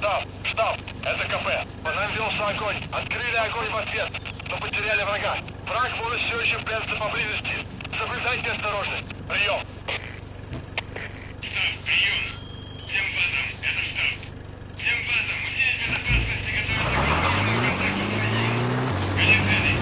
Штаб, это КП. По нам велся огонь. Открыли огонь в ответ, но потеряли врага. Враг может все еще прятаться поблизости. Соблюдайте осторожность. Прием. Прием. Всем базам, это штаб. Всем базам, усилить безопасность и готовиться к возможному контакту с врагом. Полетели.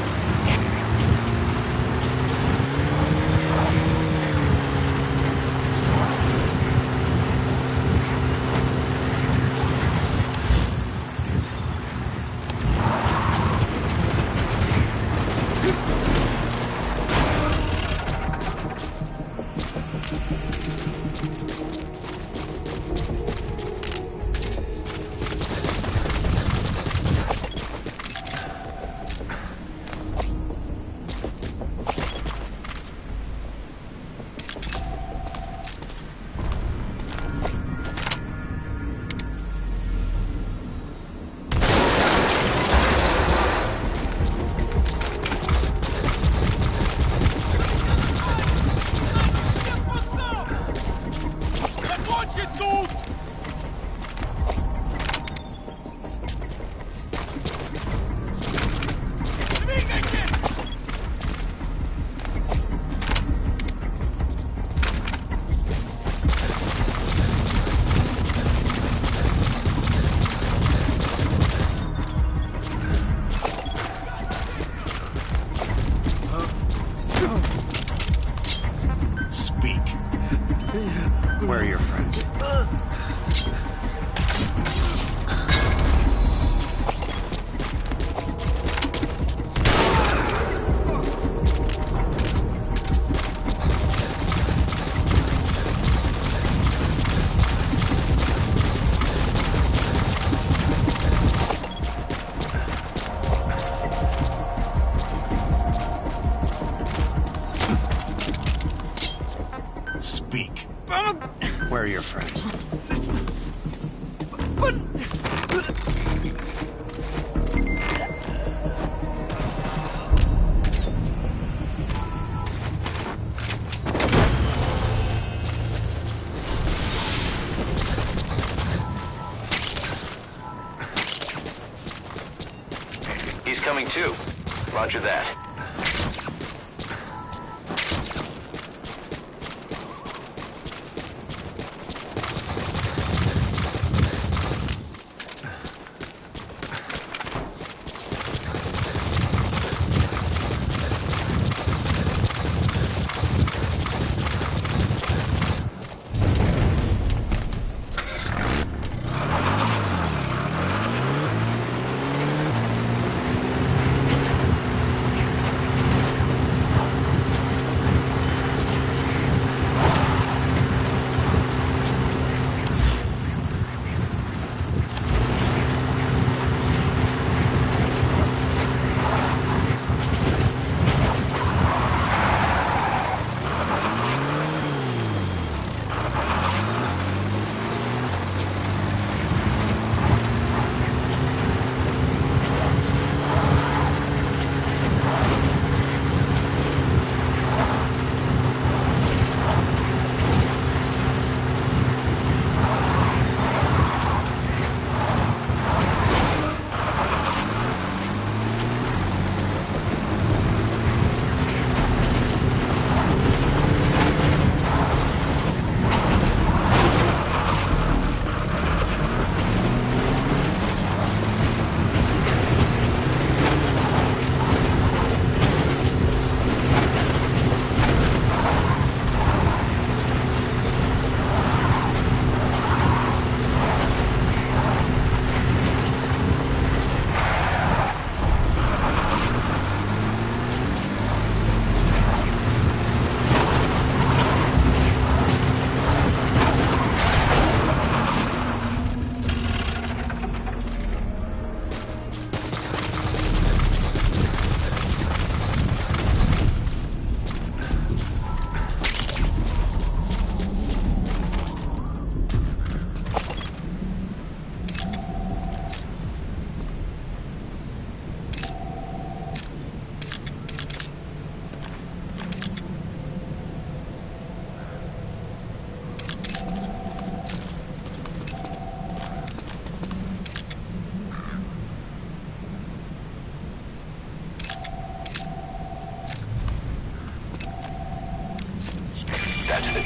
Where are your friends? Speak. Where are your friends? He's coming too. Roger that.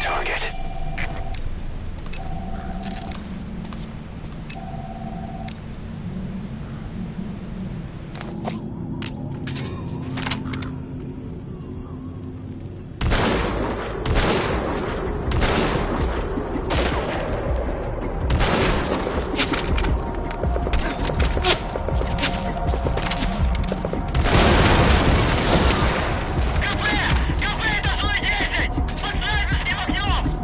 target. КП! КП, это 010! Под снайперским огнем!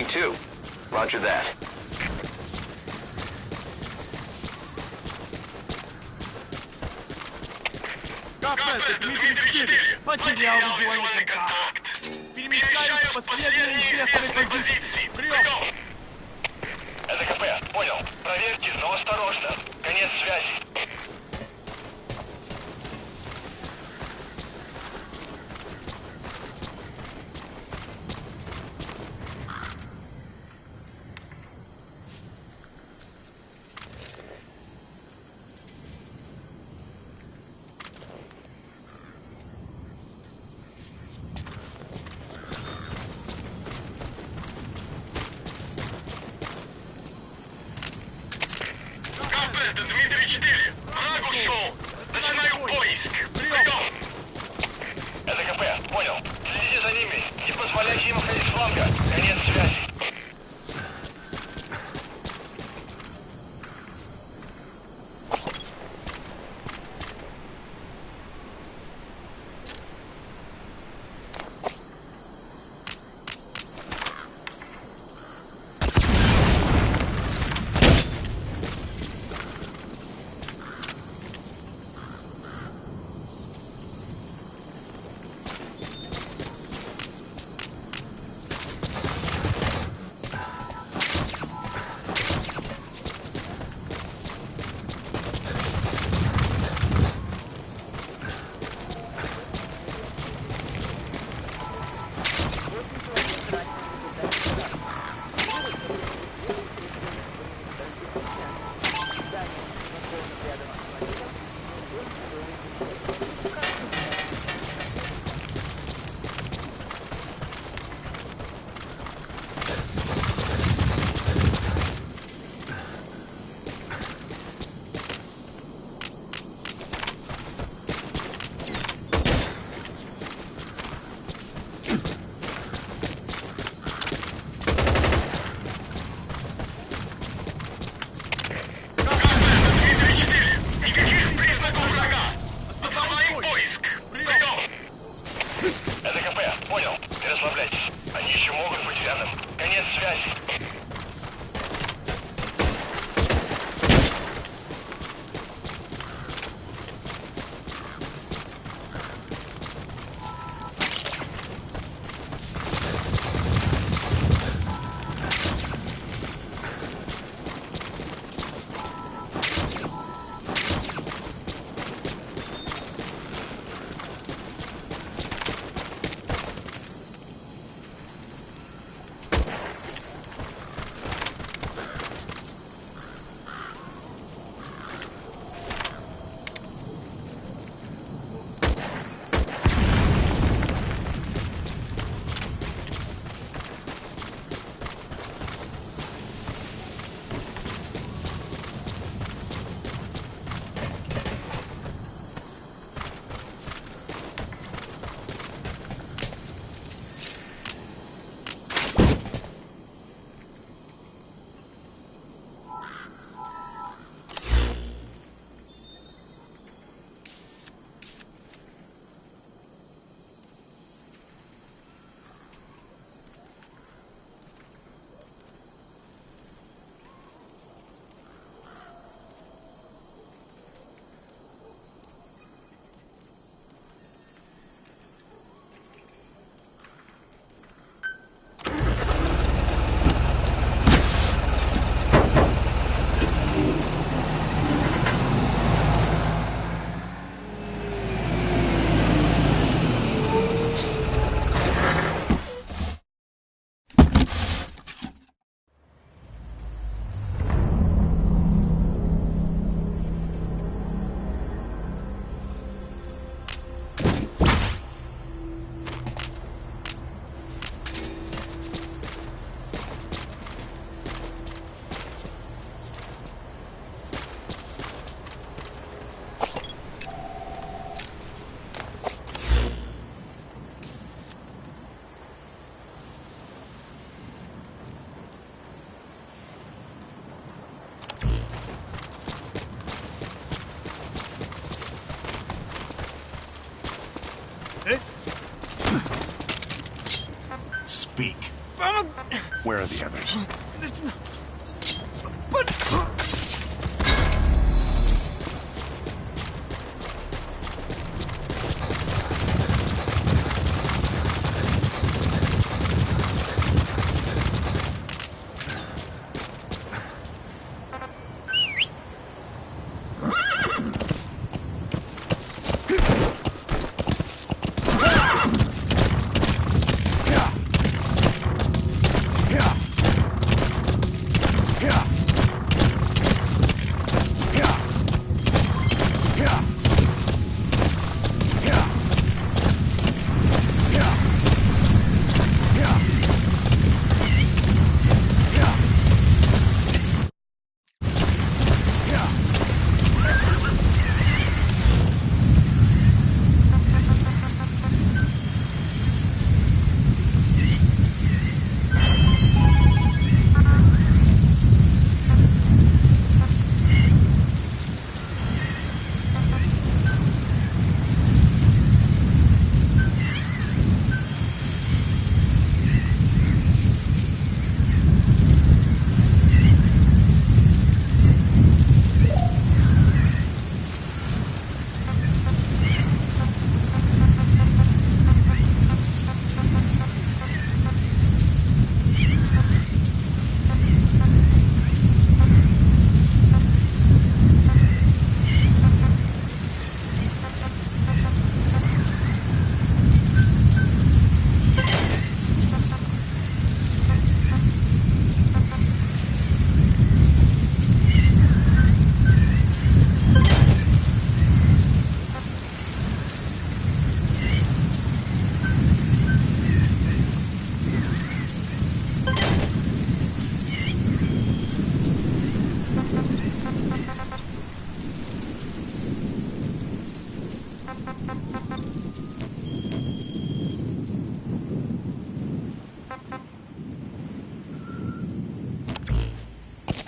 going too. Roger that. Кафе, Дмитрий 4. Потерял визуальный контакт. Перемещаюсь к последней известной позиции. Прием! Это КП, понял. Проверьте, но осторожно. Конец связи. Это Дмитрий 4. Враг ушел. Начинаю поиск. Прием! Это КП, понял. Следите за ними. Не позволяйте им ходить с фланга. Конец связи. Where are the others?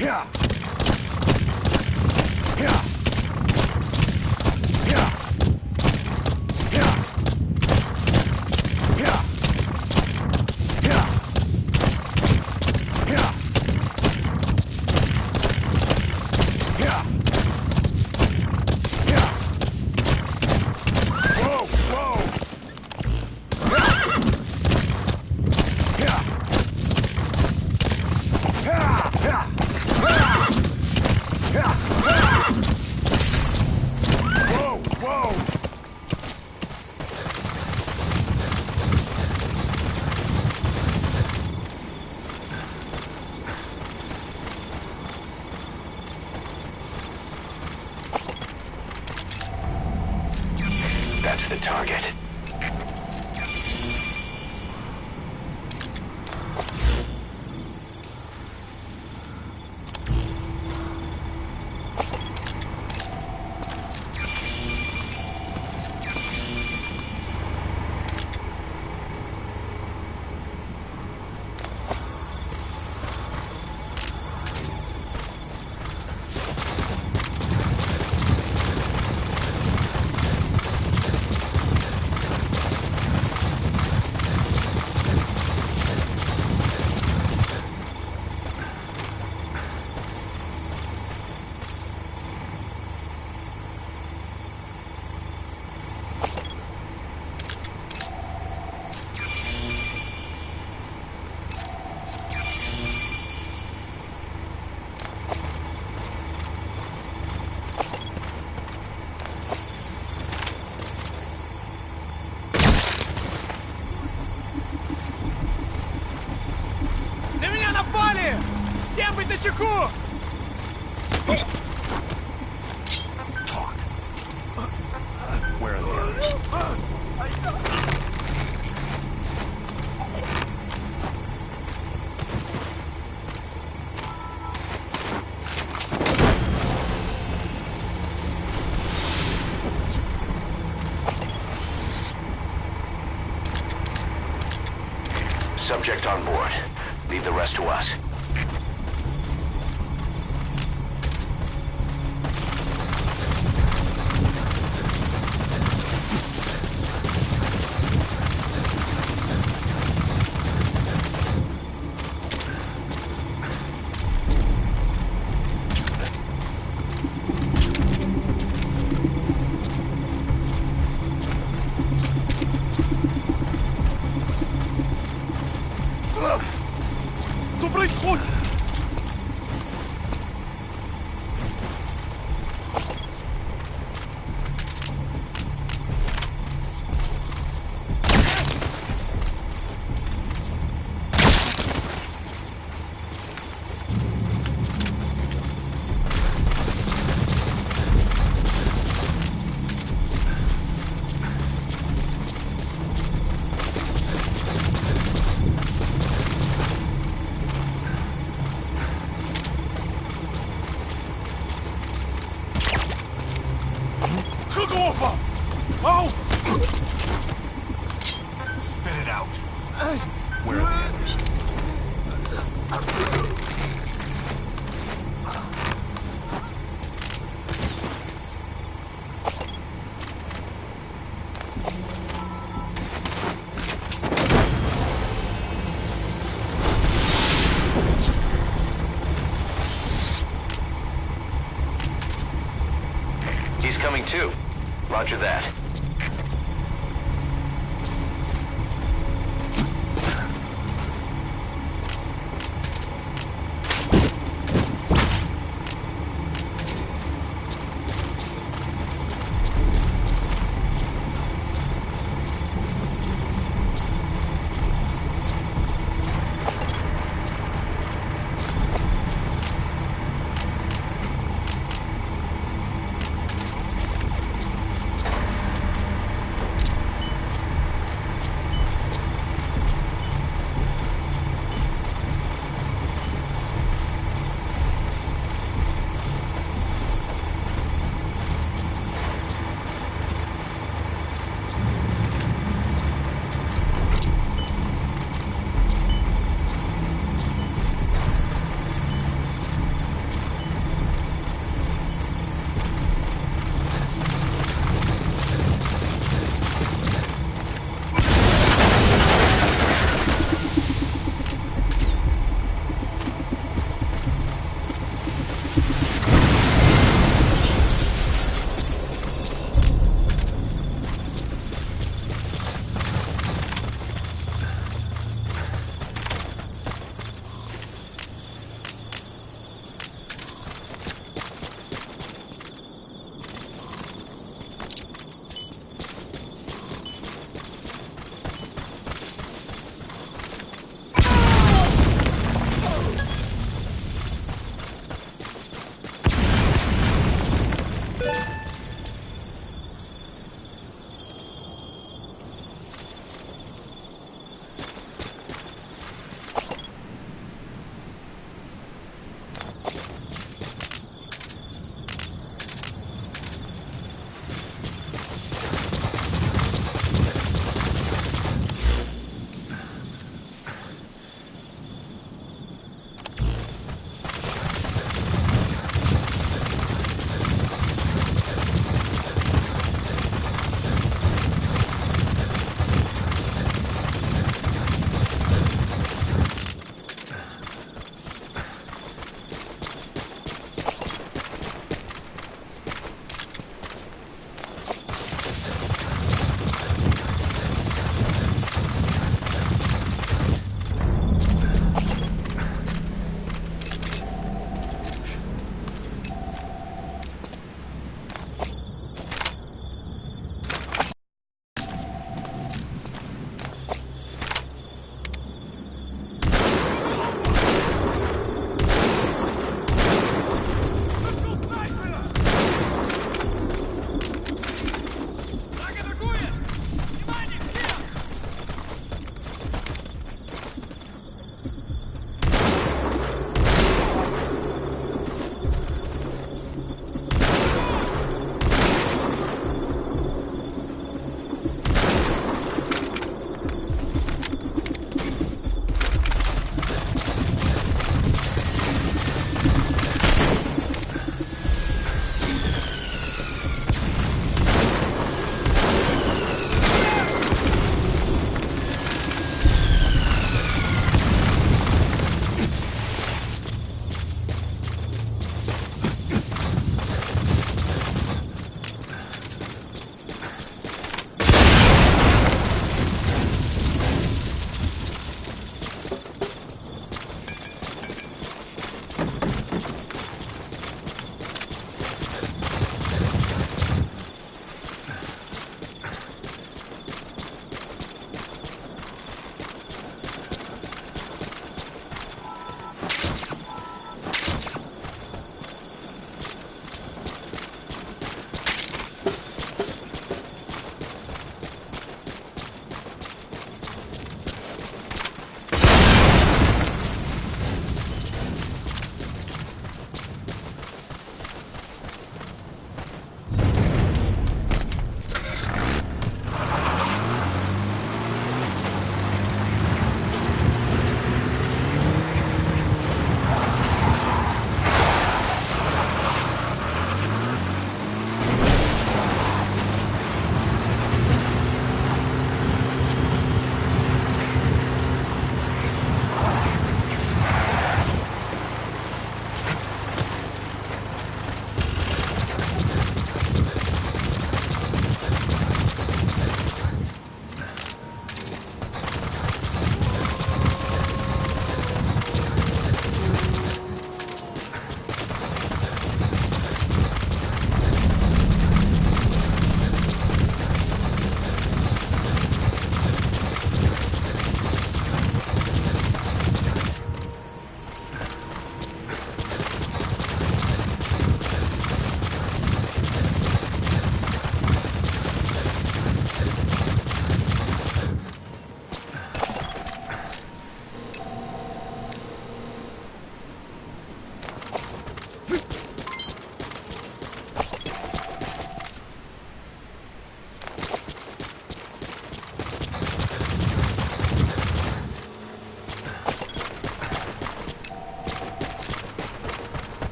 Yeah. Yeah. Yeah. Yeah. Yeah. Yeah. Yeah. Yeah. Yeah. Whoa, whoa. Yeah. Yeah. Yeah. Yeah. Whoa, whoa. That's the target. На меня напали! Всем быть начеку! Talk. Where are the others? Subject on board. Leave the rest to us. Oh! Spit it out. Where are the others? He's coming too. Roger that.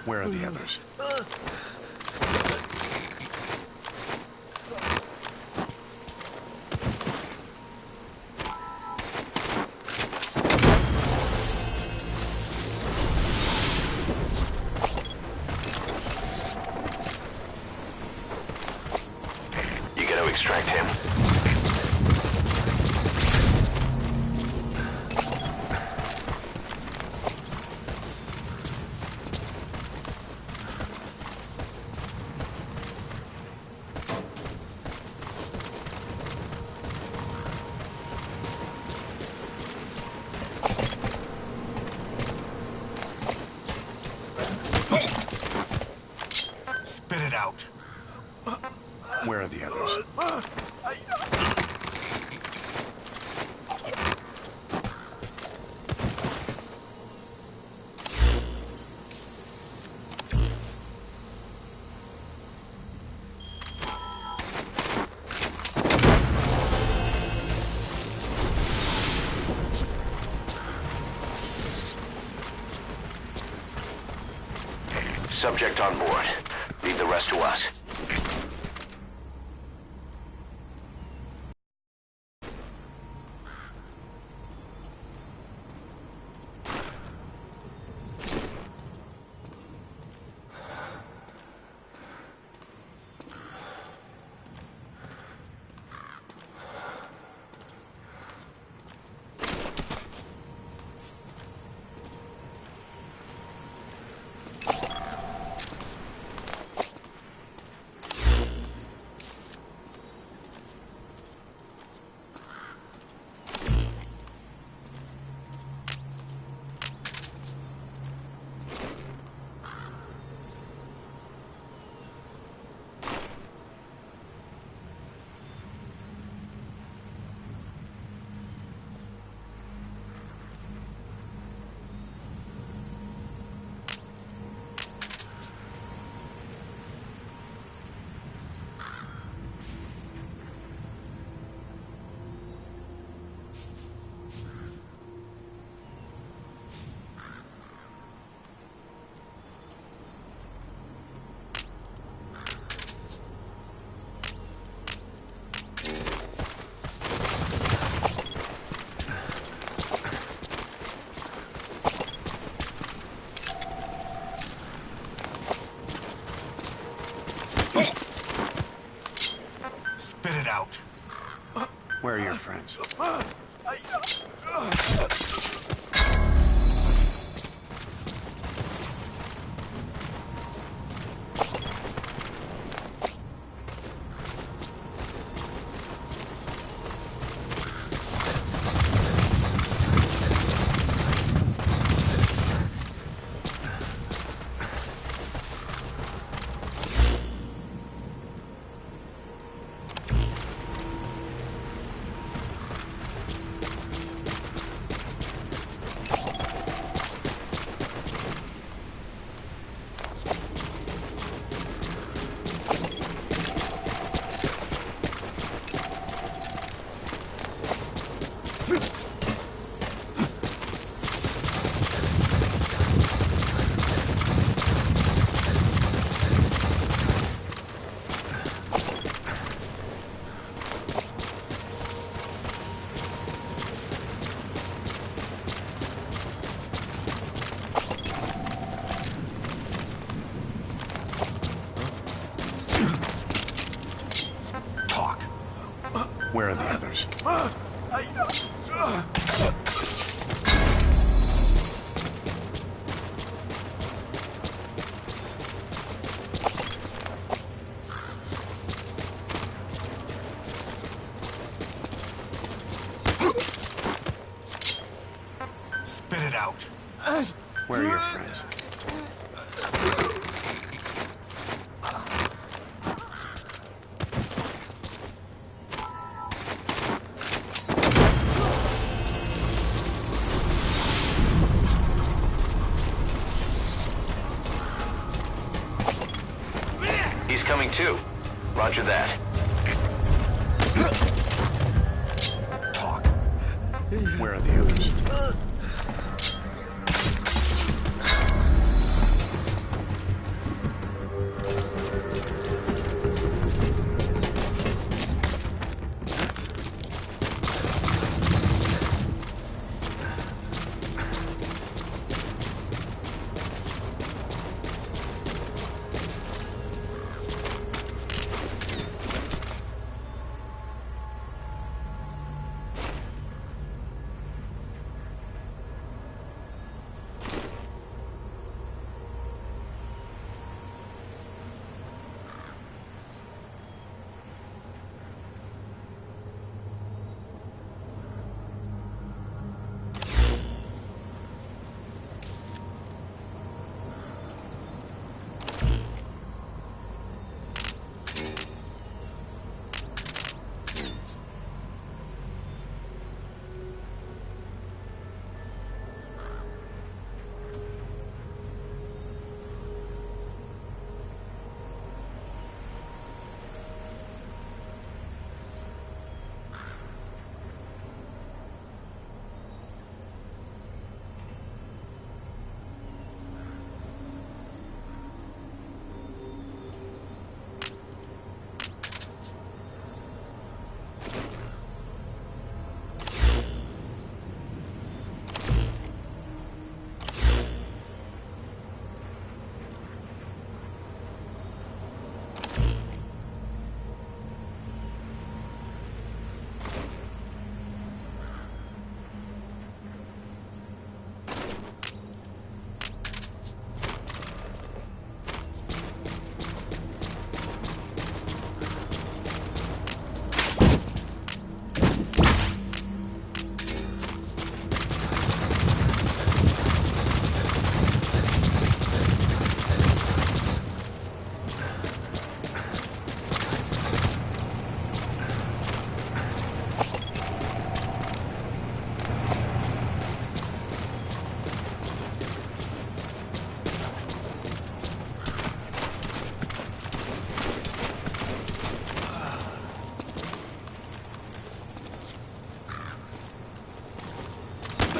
Where are the others? You got to extract him. Spit it out. Where are the others? Subject on board. Leave the rest to us. Spit it out. Where are your friends? Where are the others? Spit it out. Where are your friends? He's coming too. Roger that. Talk. Where are the others?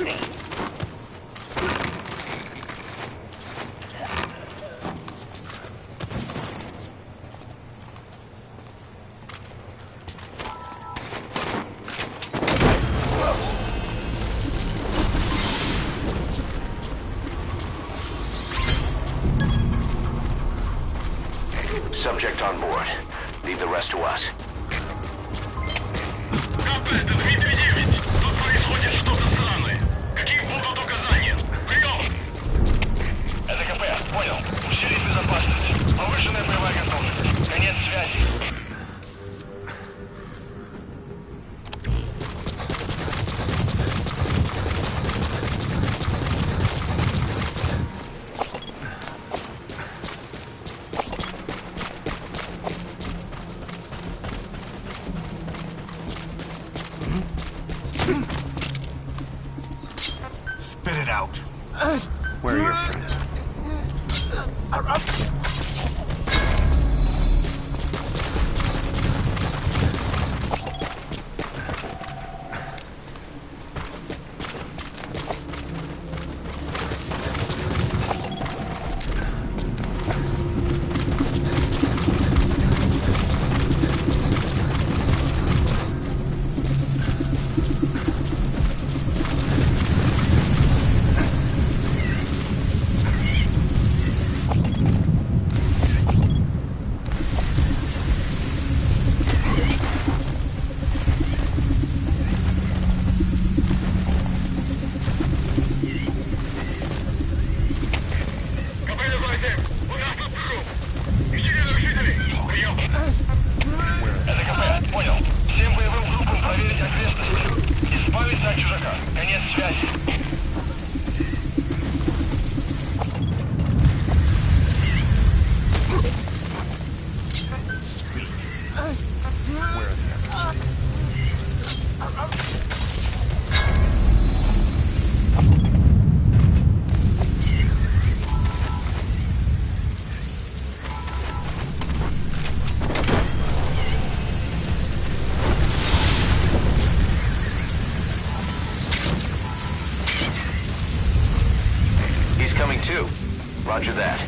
Moving. Subject on board. Leave the rest to us. КП, это Дмитрий 9. Тут происходит что-то странное. Какие будут указания? Прием! Это КП, понял. Усилить безопасность. Повышенная боевая готовность. Конец связи. Spit it out. Where are your friends? КП, давайте! У нас тут прорыв! Усиленных жителей! Прием! Это КП, понял. Всем боевым группам проверить окрестности. Избавиться от чужака. Конец связи. Where are the others? He's coming too. Roger that.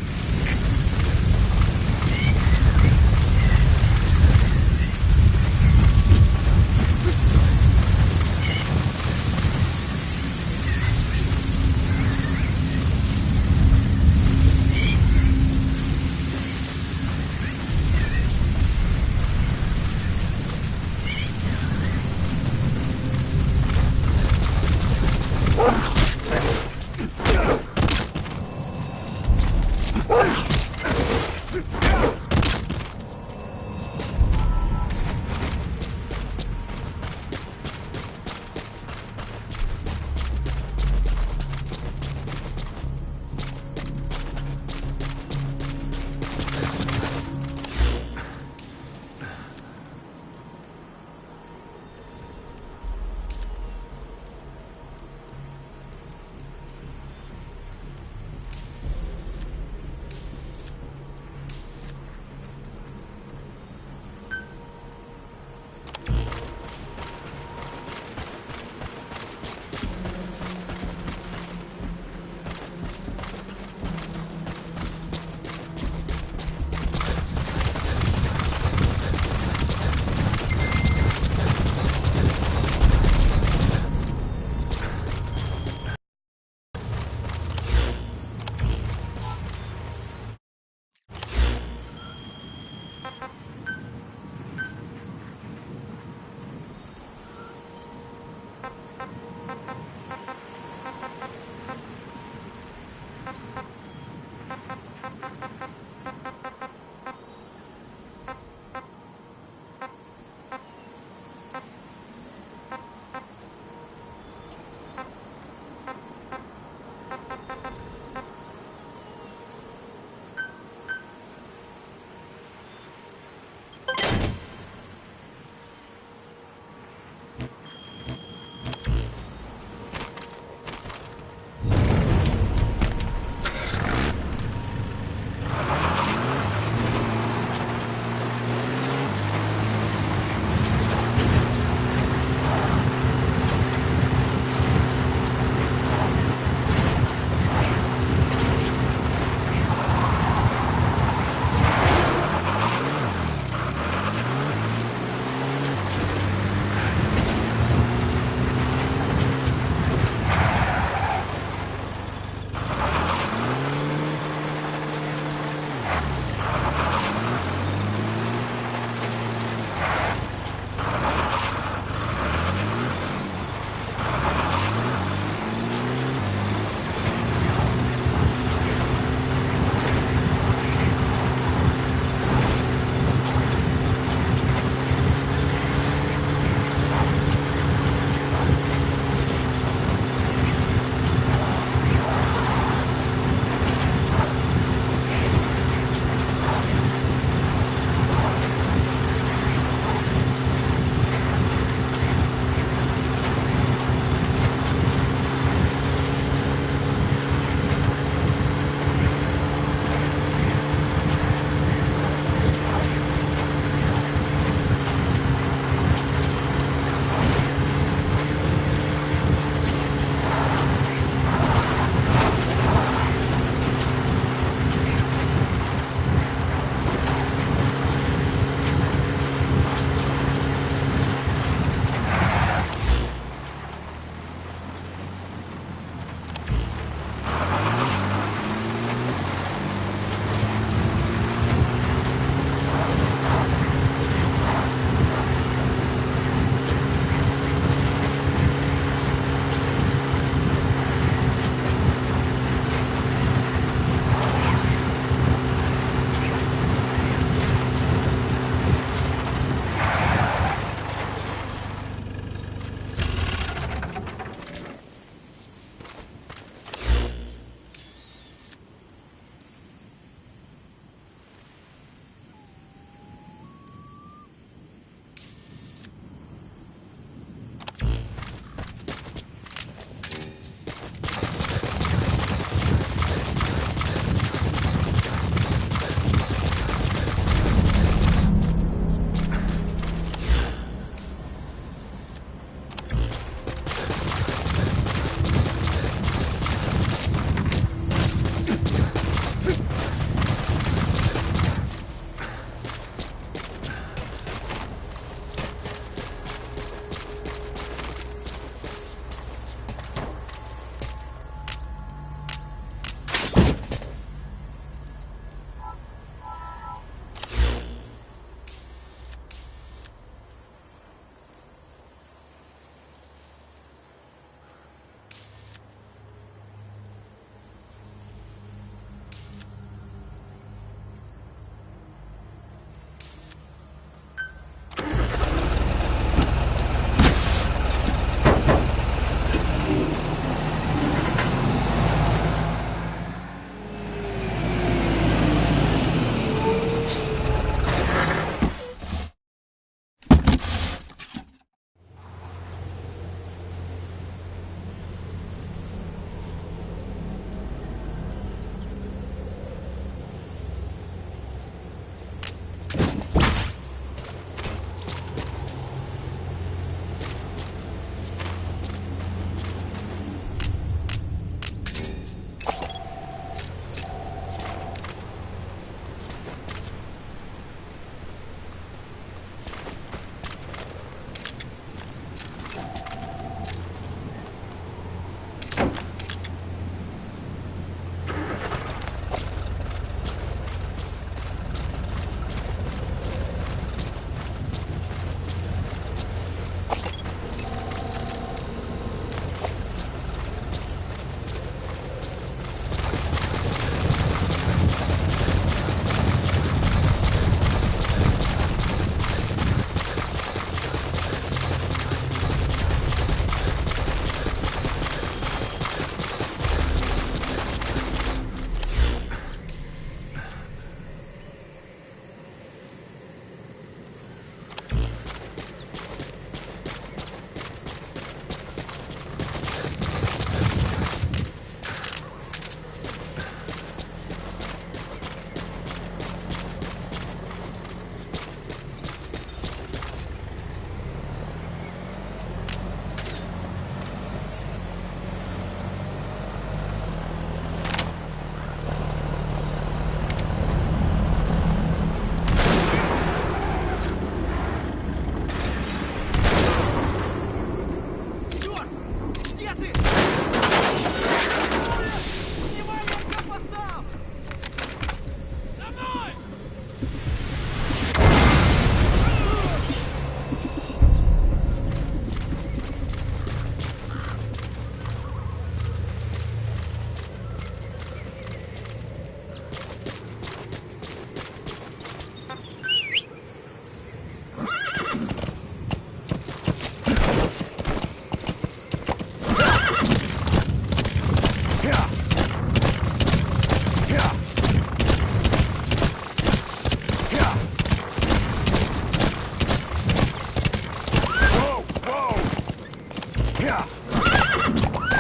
Yeah.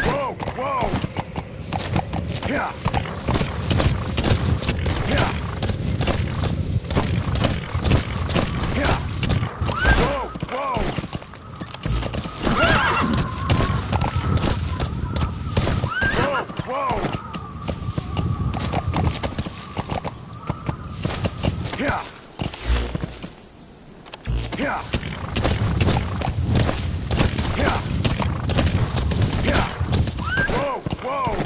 Whoa, whoa. Yeah. Yeah. Yeah. Whoa, whoa. Yeah. Whoa, whoa. Yeah. Yeah. Yeah. Yeah. Whoa, whoa.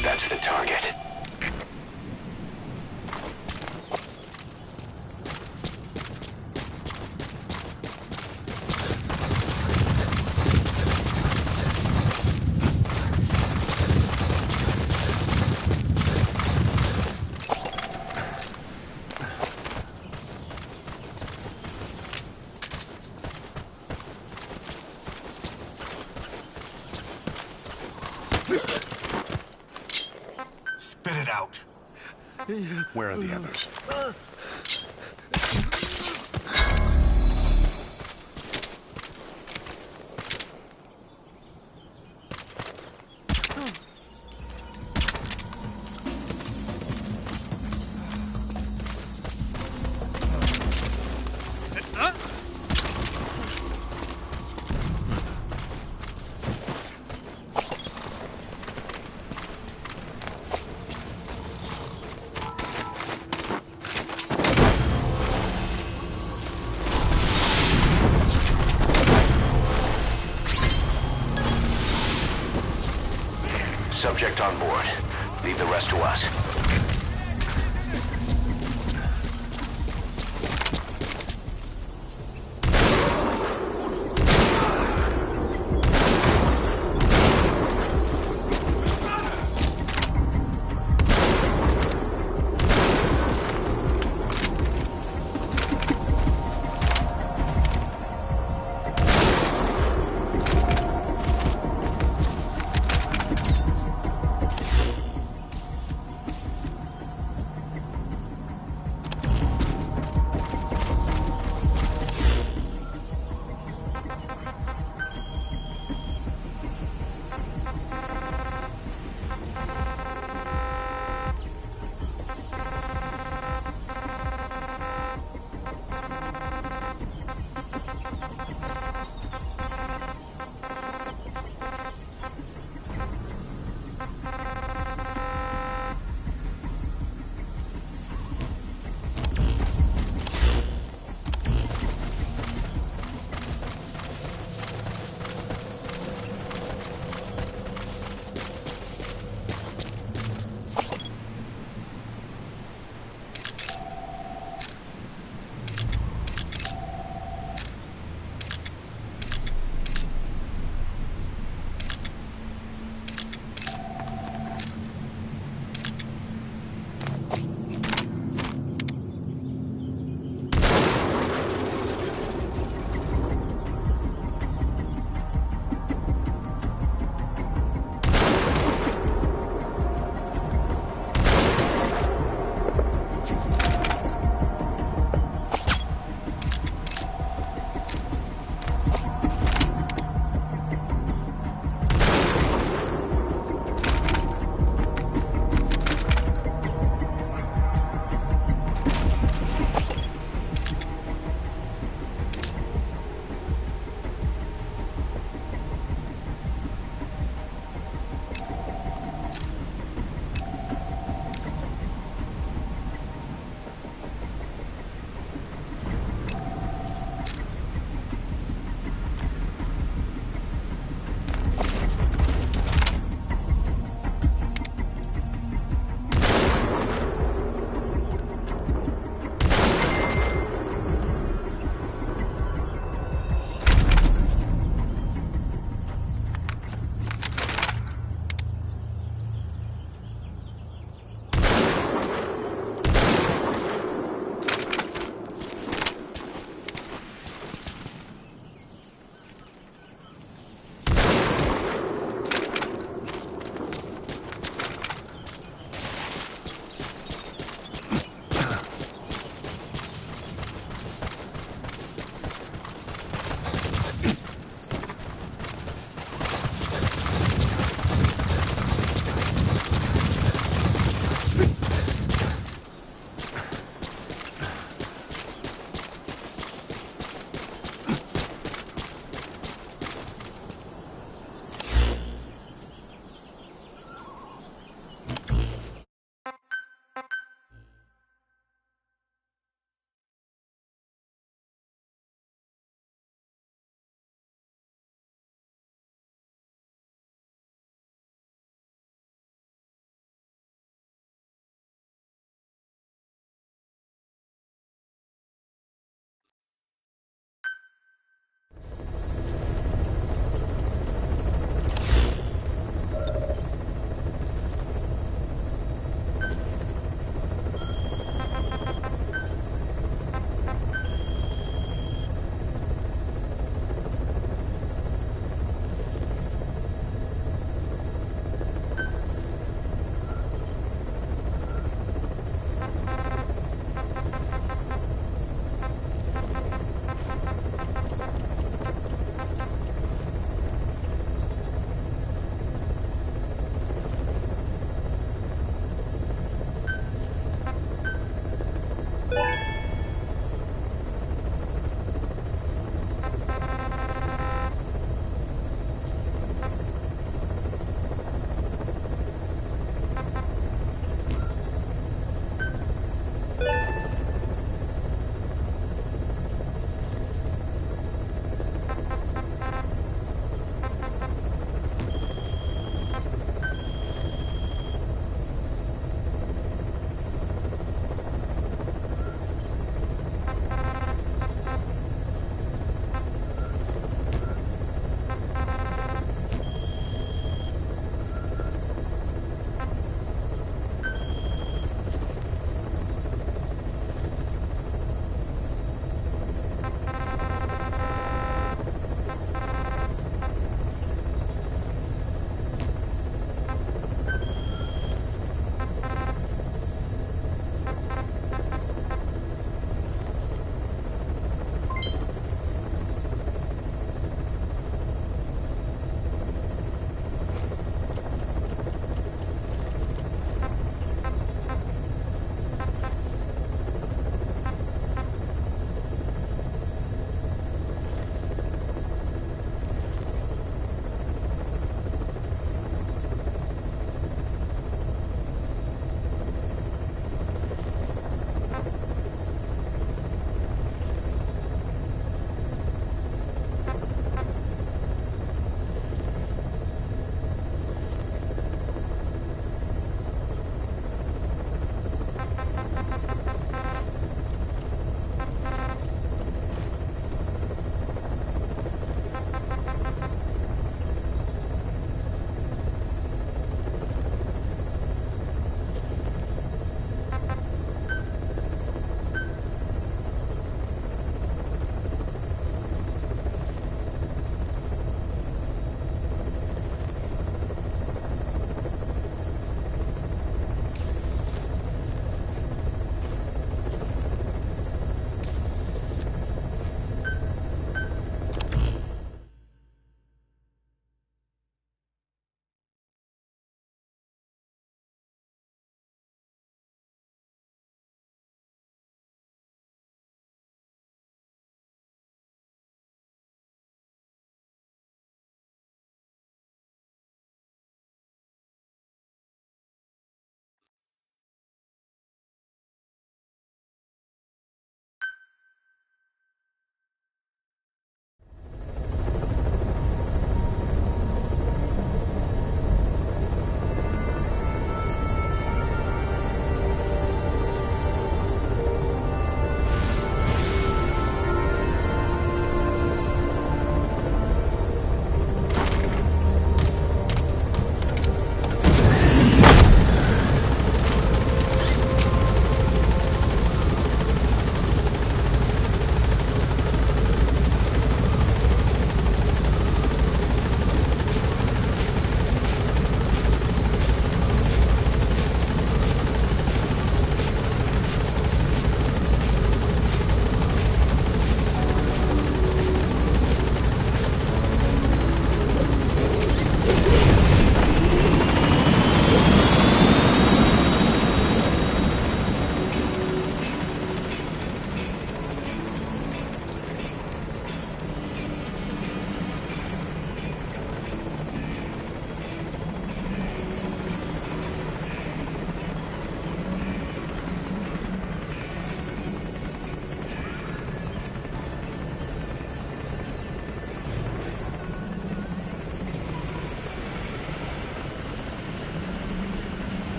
That's the target. Spit it out. Where are the others? Subject on board. Leave the rest to us.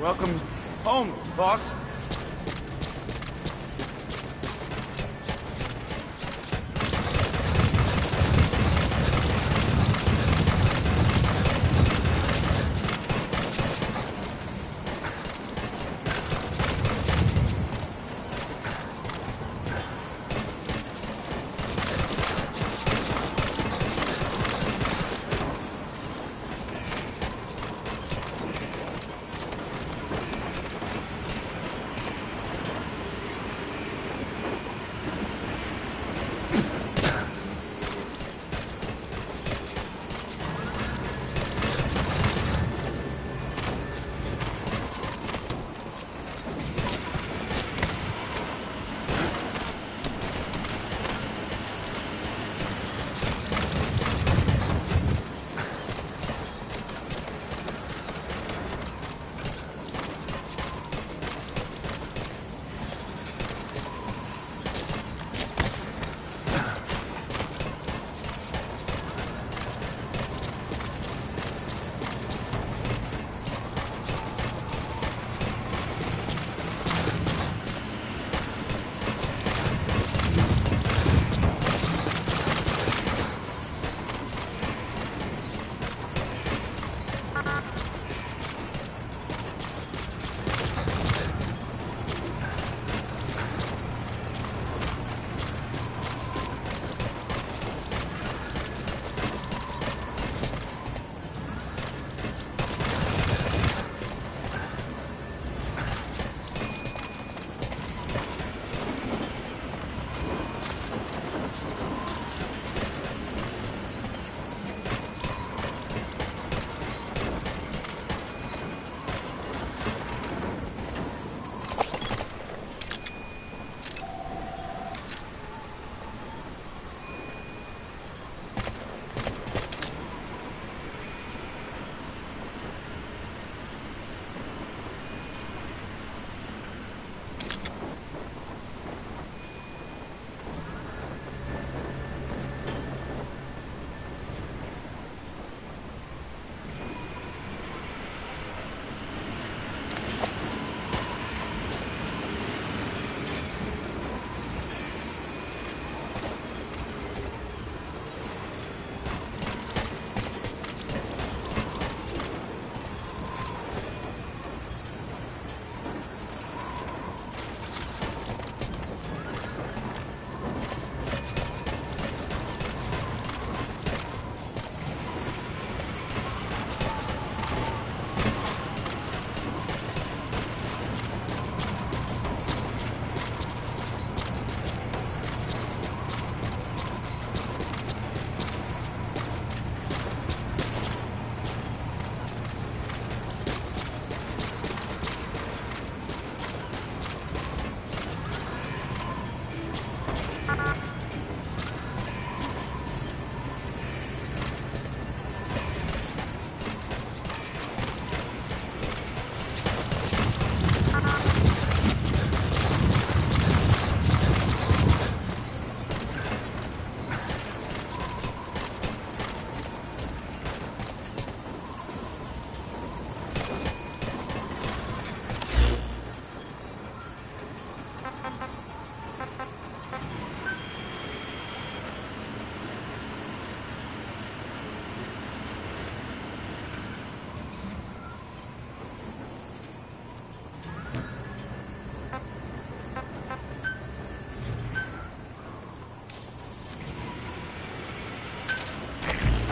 Welcome home, boss.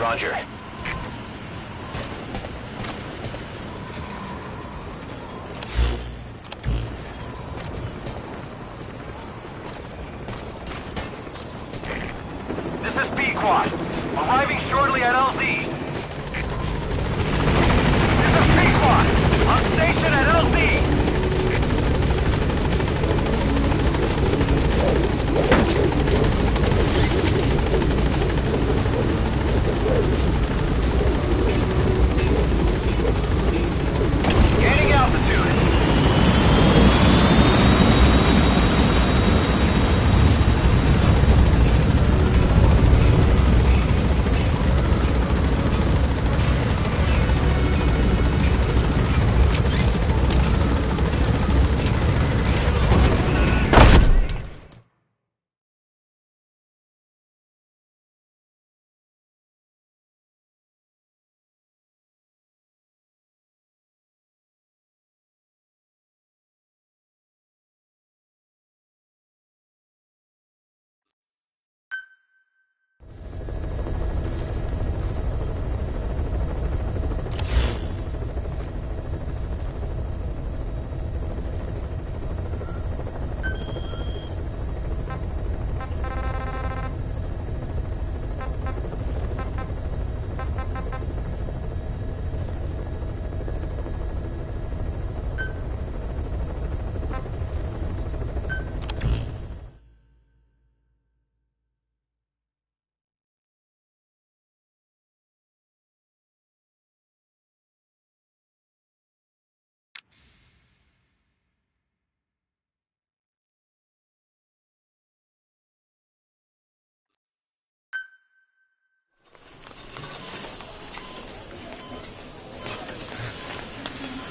Roger. This is B-Quad. Arriving shortly at LZ. This is B-Quad. On station at LZ.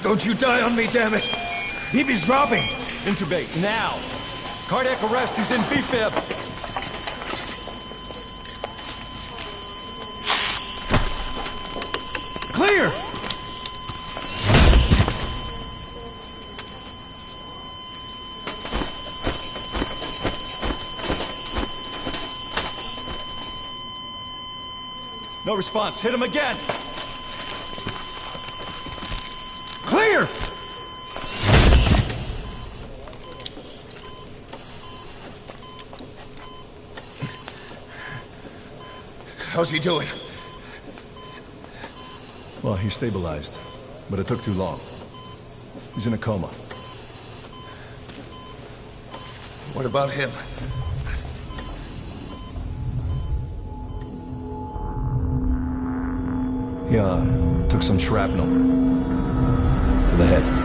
Don't you die on me, damn it! BB's dropping! Intubate, now! Cardiac arrest, he's in B-fib! Clear! No response, hit him again! Clear! How's he doing? Well, he stabilized, but it took too long. He's in a coma. What about him? He, took some shrapnel. To the head.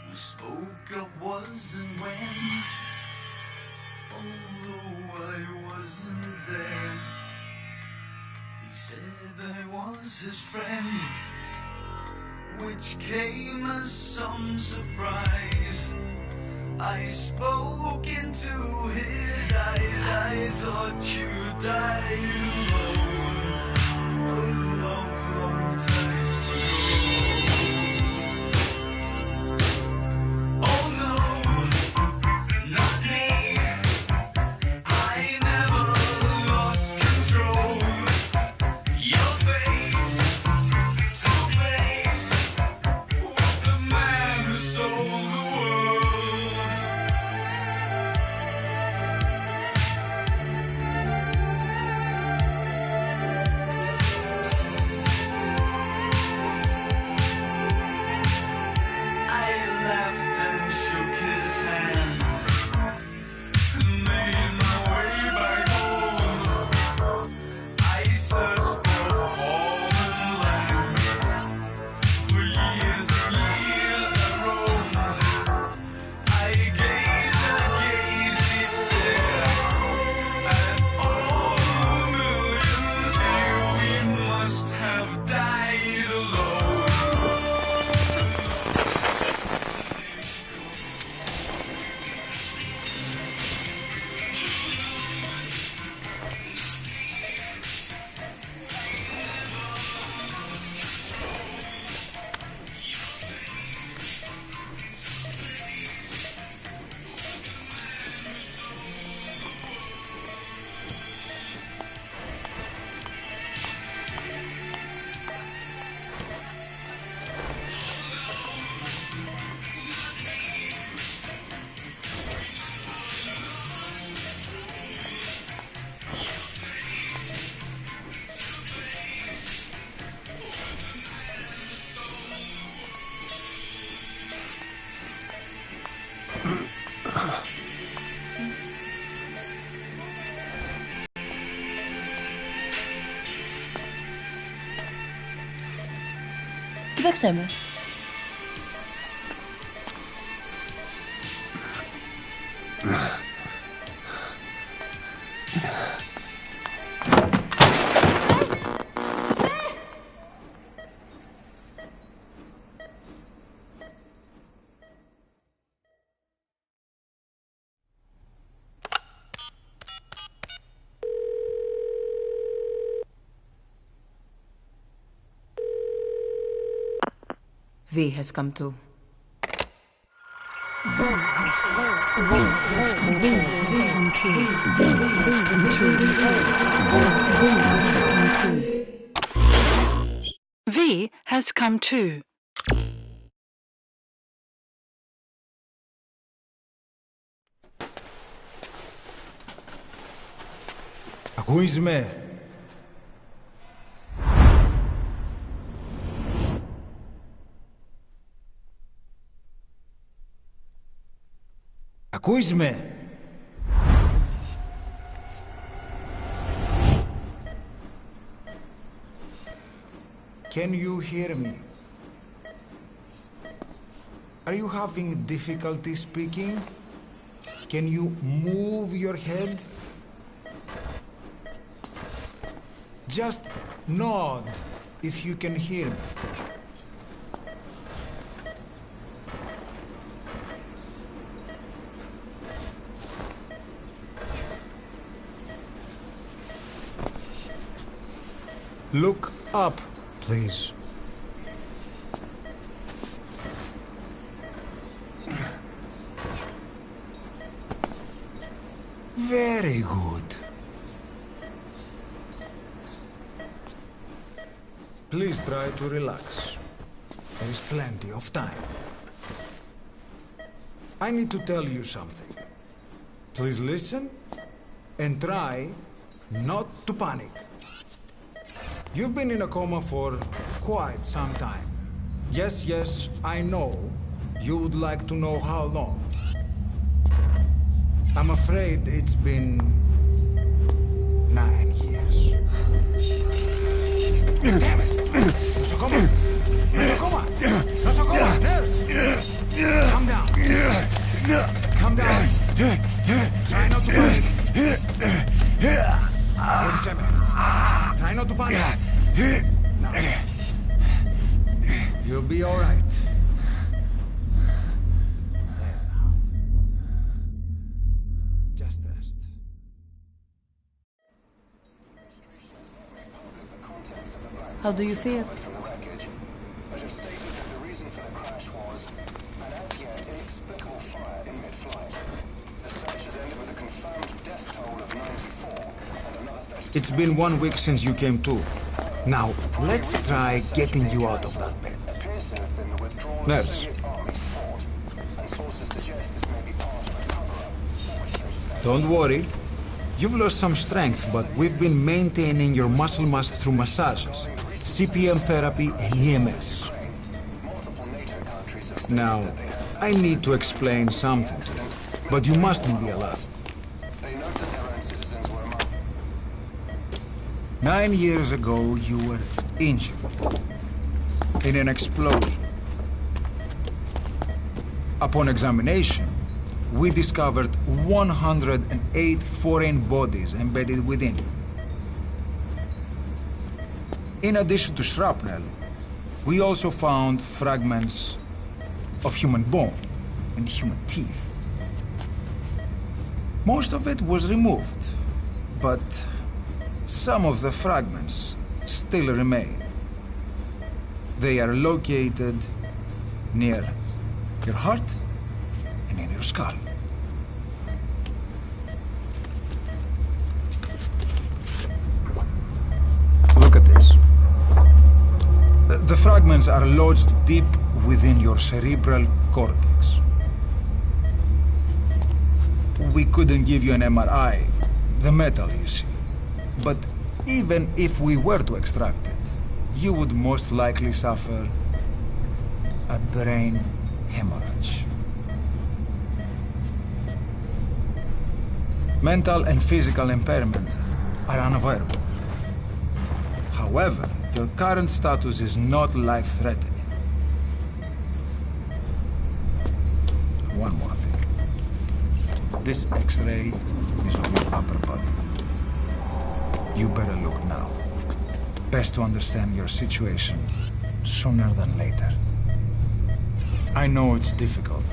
We spoke of was and when, although I wasn't there. He said I was his friend, which came as some surprise. I spoke into his eyes, I thought you died alone a long, long time ago. Tak chcemy. V has come to. V has come to. Ako izme? Ako izme? Can you hear me? Are you having difficulty speaking? Can you move your head? Just nod if you can hear me. Look up, please. Very good. Please try to relax. There is plenty of time. I need to tell you something. Please listen and try not to panic. You've been in a coma for quite some time. Yes, I know. You would like to know how long. I'm afraid it's been 9 years. Damn it! Nosocoma! Nosocoma! Nosocoma! Nurse! Calm down. Calm down. Try not to panic. Wait a second. Try not to panic. Now. You'll be all right. Just rest. How do you feel? It's been 1 week since you came to. Now, let's try getting you out of that bed. Nurse. Don't worry. You've lost some strength, but we've been maintaining your muscle mass through massages, CPM therapy, and EMS. Now, I need to explain something to you, but you mustn't be alarmed. 9 years ago, you were injured in an explosion. Upon examination, we discovered 108 foreign bodies embedded within you. In addition to shrapnel, we also found fragments of human bone and human teeth. Most of it was removed, but some of the fragments still remain. They are located near your heart and in your skull. Look at this. The fragments are lodged deep within your cerebral cortex. We couldn't give you an MRI, the metal, you see. But even if we were to extract it, you would most likely suffer a brain hemorrhage. Mental and physical impairment are unavoidable. However, your current status is not life-threatening. One more thing. This X-ray is of your upper body. You better look now. Best to understand your situation sooner than later. I know it's difficult,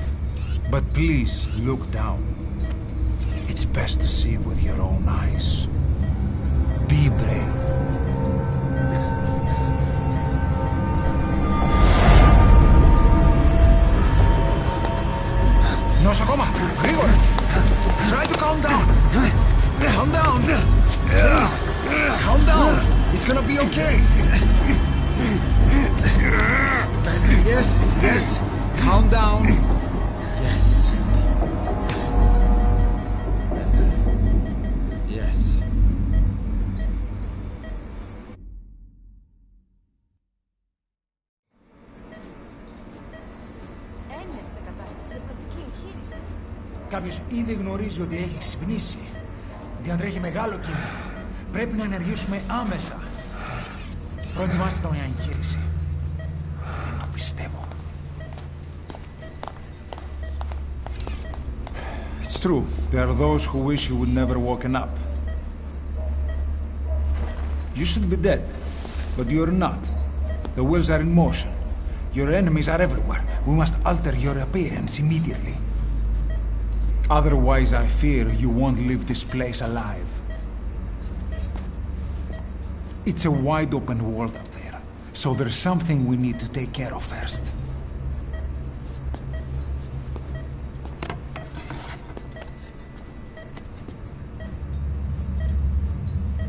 but please look down. It's best to see with your own eyes. Be brave. Nosocoma, γρήγορα. Try to calm down. Calm down. Please, calm down. It's gonna be okay. Yes. Calm down. Yes. Yes. Κάποιος ήδη γνωρίζει ότι έχει ξυπνήσει. Διαντρέχει μεγάλο κίνδυνο. Πρέπει να ενεργήσουμε άμεσα. Προετοιμάστε το μια εγχείρηση. Δεν το πιστεύω. It's true. There are those who wish you would never woken up. You should be dead, but you're not. The wheels are in motion. Your enemies are everywhere. We must alter your appearance immediately. Otherwise, I fear you won't leave this place alive. It's a wide open world up there, so there's something we need to take care of first.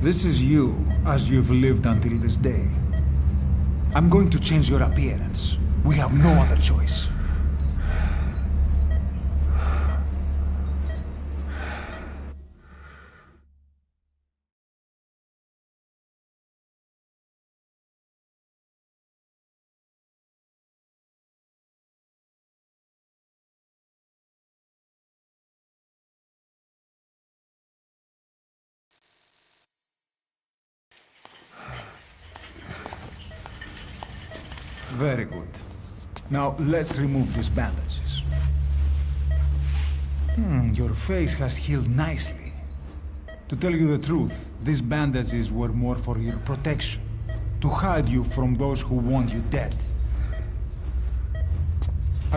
This is you, as you've lived until this day. I'm going to change your appearance. We have no other choice. Very good. Now, let's remove these bandages. Your face has healed nicely. To tell you the truth, these bandages were more for your protection, to hide you from those who want you dead.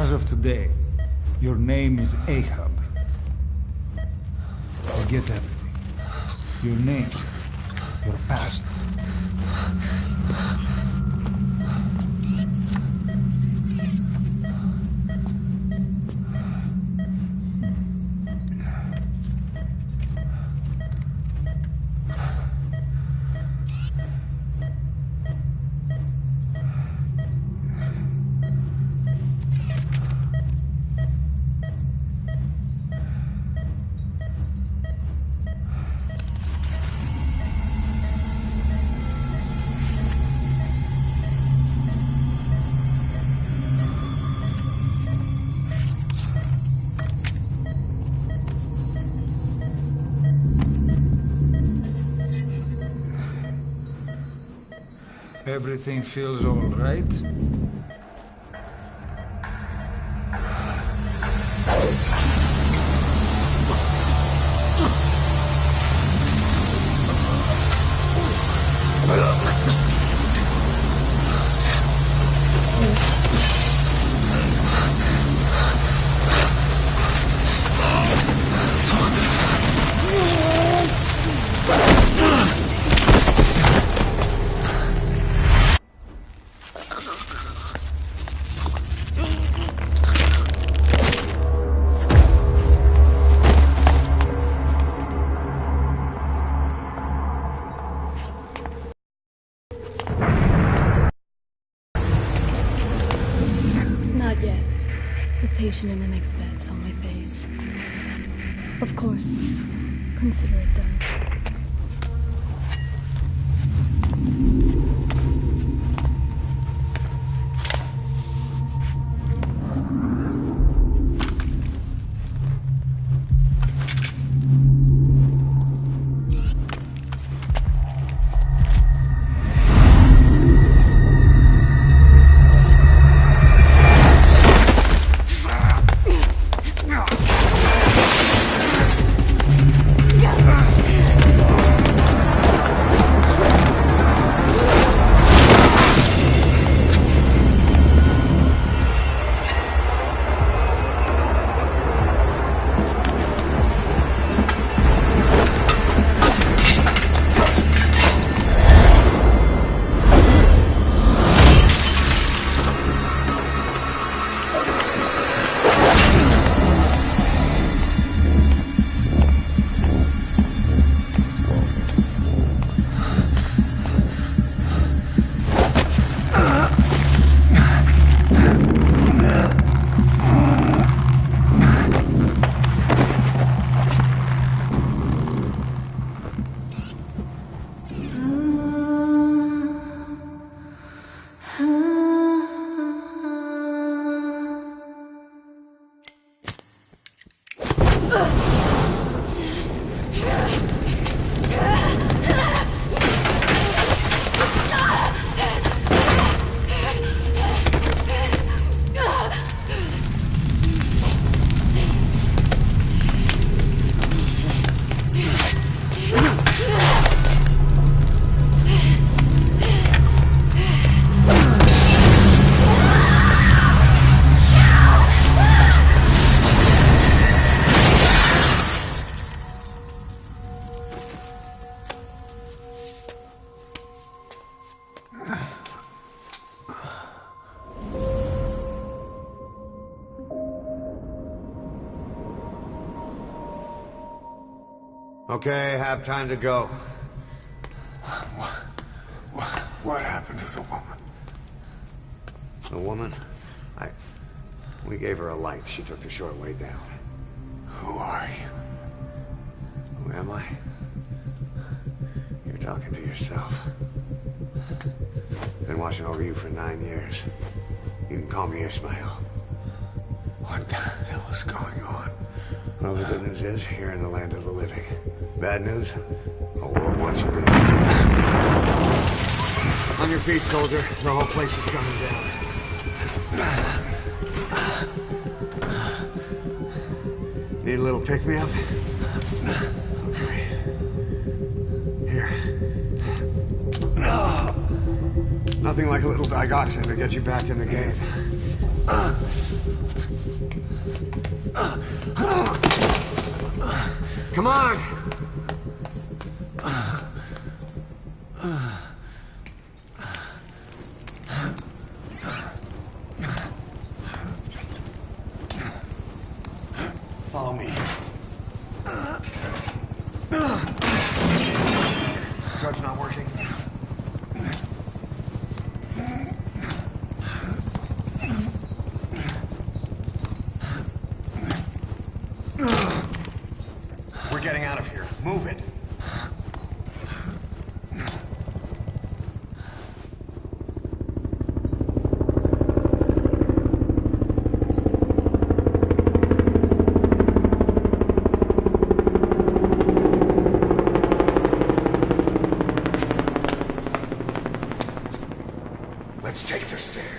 As of today, your name is Ahab. Forget everything. Your name, your past. Everything feels all right? In the next bed saw my face. Of course, consider it done. Okay, have time to go. What happened to the woman? The woman? We gave her a light. She took the short way down. Who are you? Who am I? You're talking to yourself. Been watching over you for 9 years. You can call me Ishmael. What the hell is going on? Well, the good news is, you're in the land of the living. Bad news? A world wants you dead. On your feet, soldier. The whole place is coming down. Need a little pick-me-up? Okay. Here. Nothing like a little digoxin to get you back in the game. Come on! Follow me. Drug's not working. We're getting out of here. Move it. Let's take the stairs.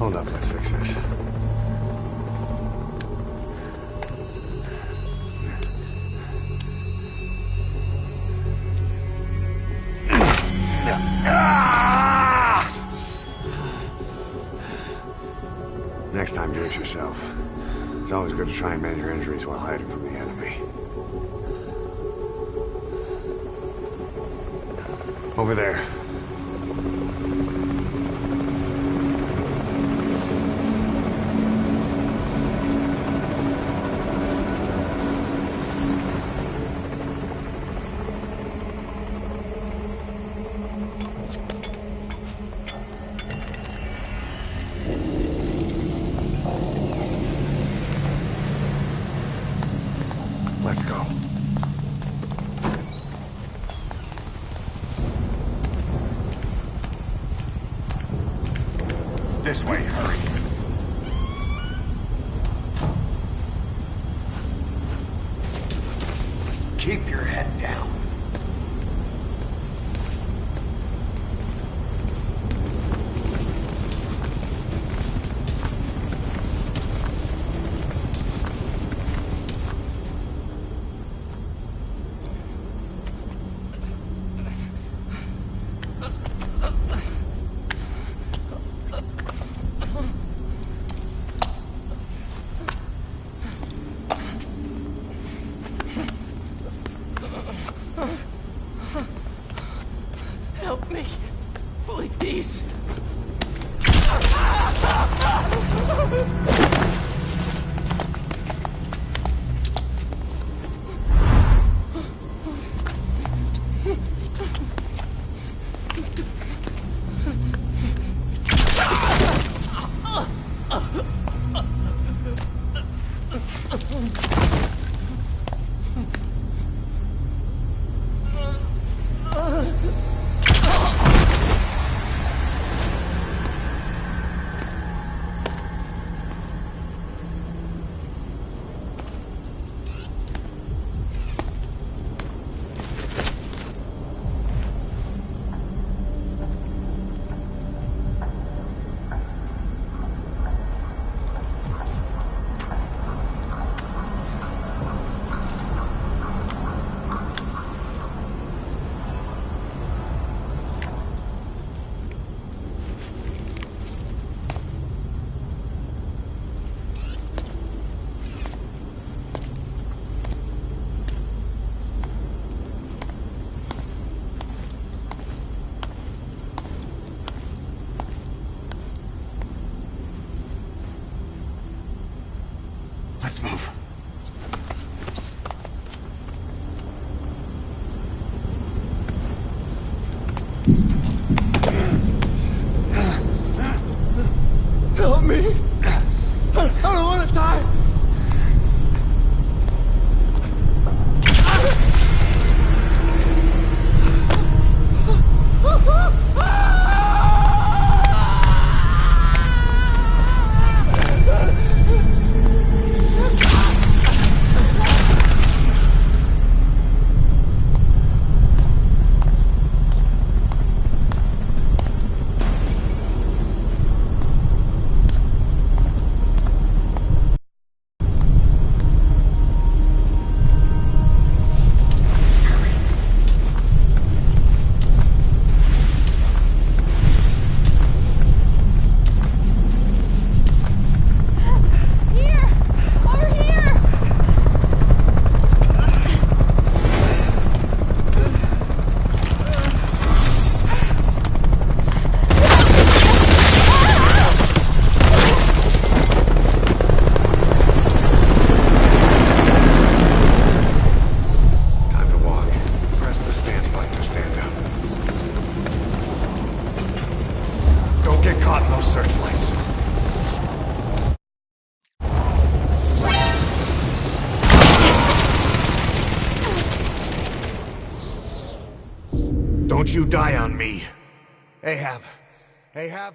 Hold up, let's fix this. Next time, do it yourself. It's always good to try and mend your injuries while hiding from the enemy. Over there. Let's go. This way, hurry. Keep your head down. Help me, please. Let's move. Help me. I don't want to die. Don't you die on me. Ahab. Ahab?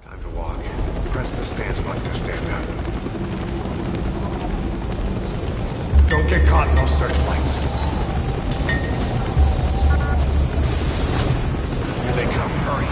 Time to walk. Press the stance button to stand up. Don't get caught in those searchlights. Hurry.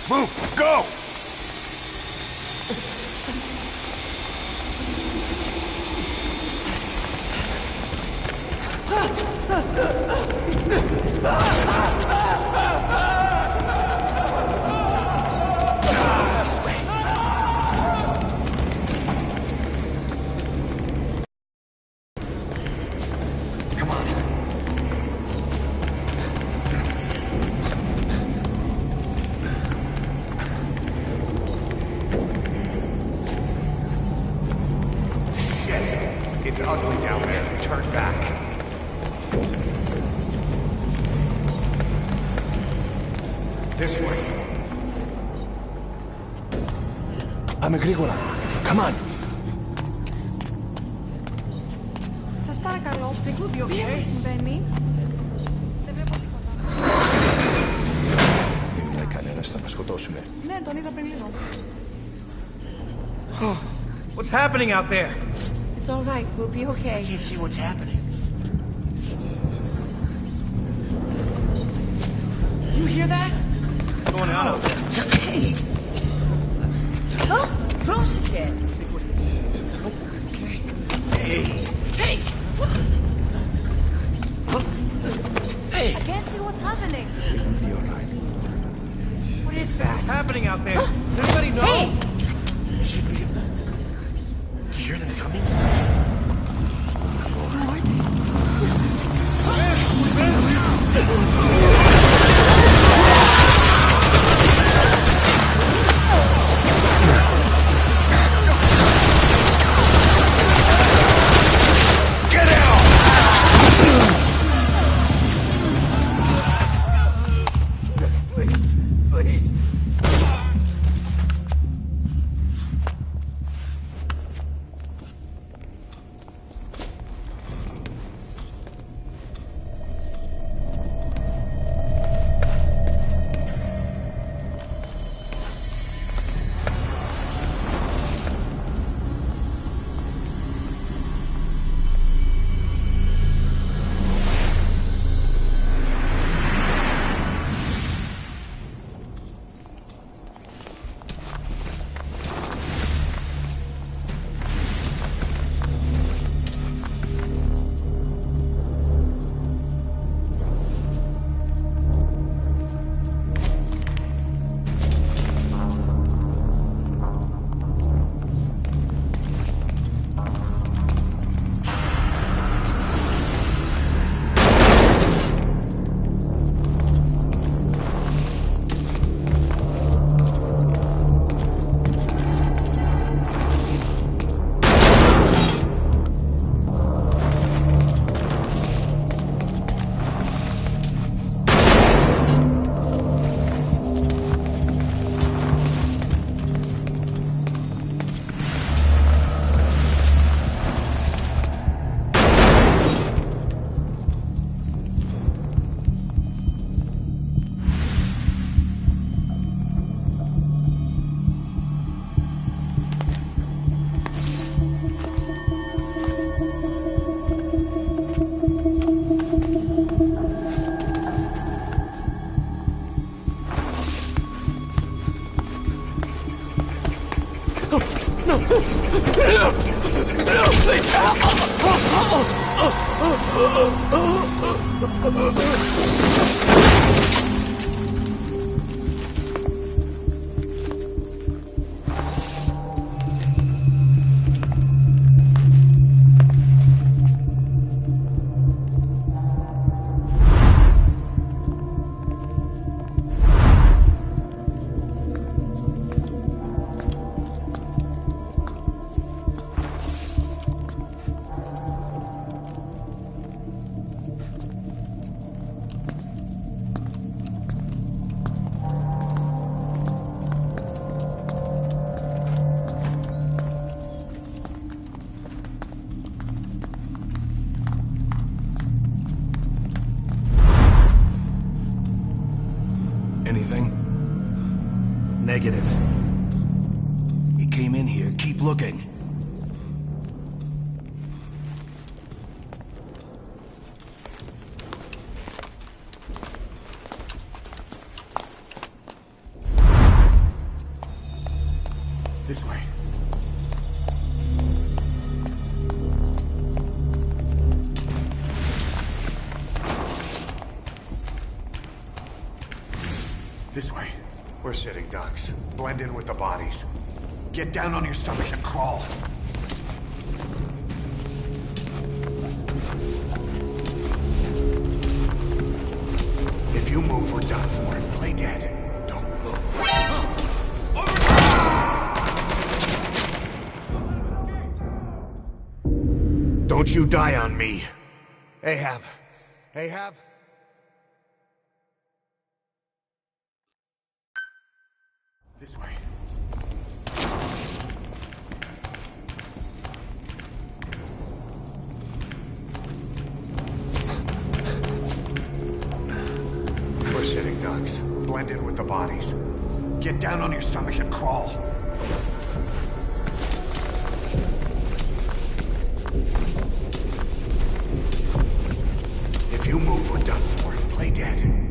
Move! Go! Come on. It's ugly down there. Turn back. This way. I'm Agricola. Come on. Σας παρακαλώ, τι συμβαίνει? Δεν βλέπω τίποτα. Δεν είναι κανένας, θα μας σκοτώσουνε. Ναι, τον είδα πριν λίγο. What's happening out there? It's all right, we'll be okay. I can't see what's happening. You hear that? What's going on out there? It's okay. Huh? Πρόσεχε! Hey. Hey! Hey. I can't see what's happening. It'll be all right. What is that? What's happening out there? Does anybody know? Hey! Should we... Do you hear them coming? Anything? Negative. He came in here. Keep looking. This way. This way. We're sitting ducks. Blend in with the bodies. Get down on your stomach and crawl. If you move, we're done for. Play dead. Don't move. Don't you die on me. Ahab. Ahab? This way. We're sitting ducks. Blend in with the bodies. Get down on your stomach and crawl. If you move, we're done for. Play dead.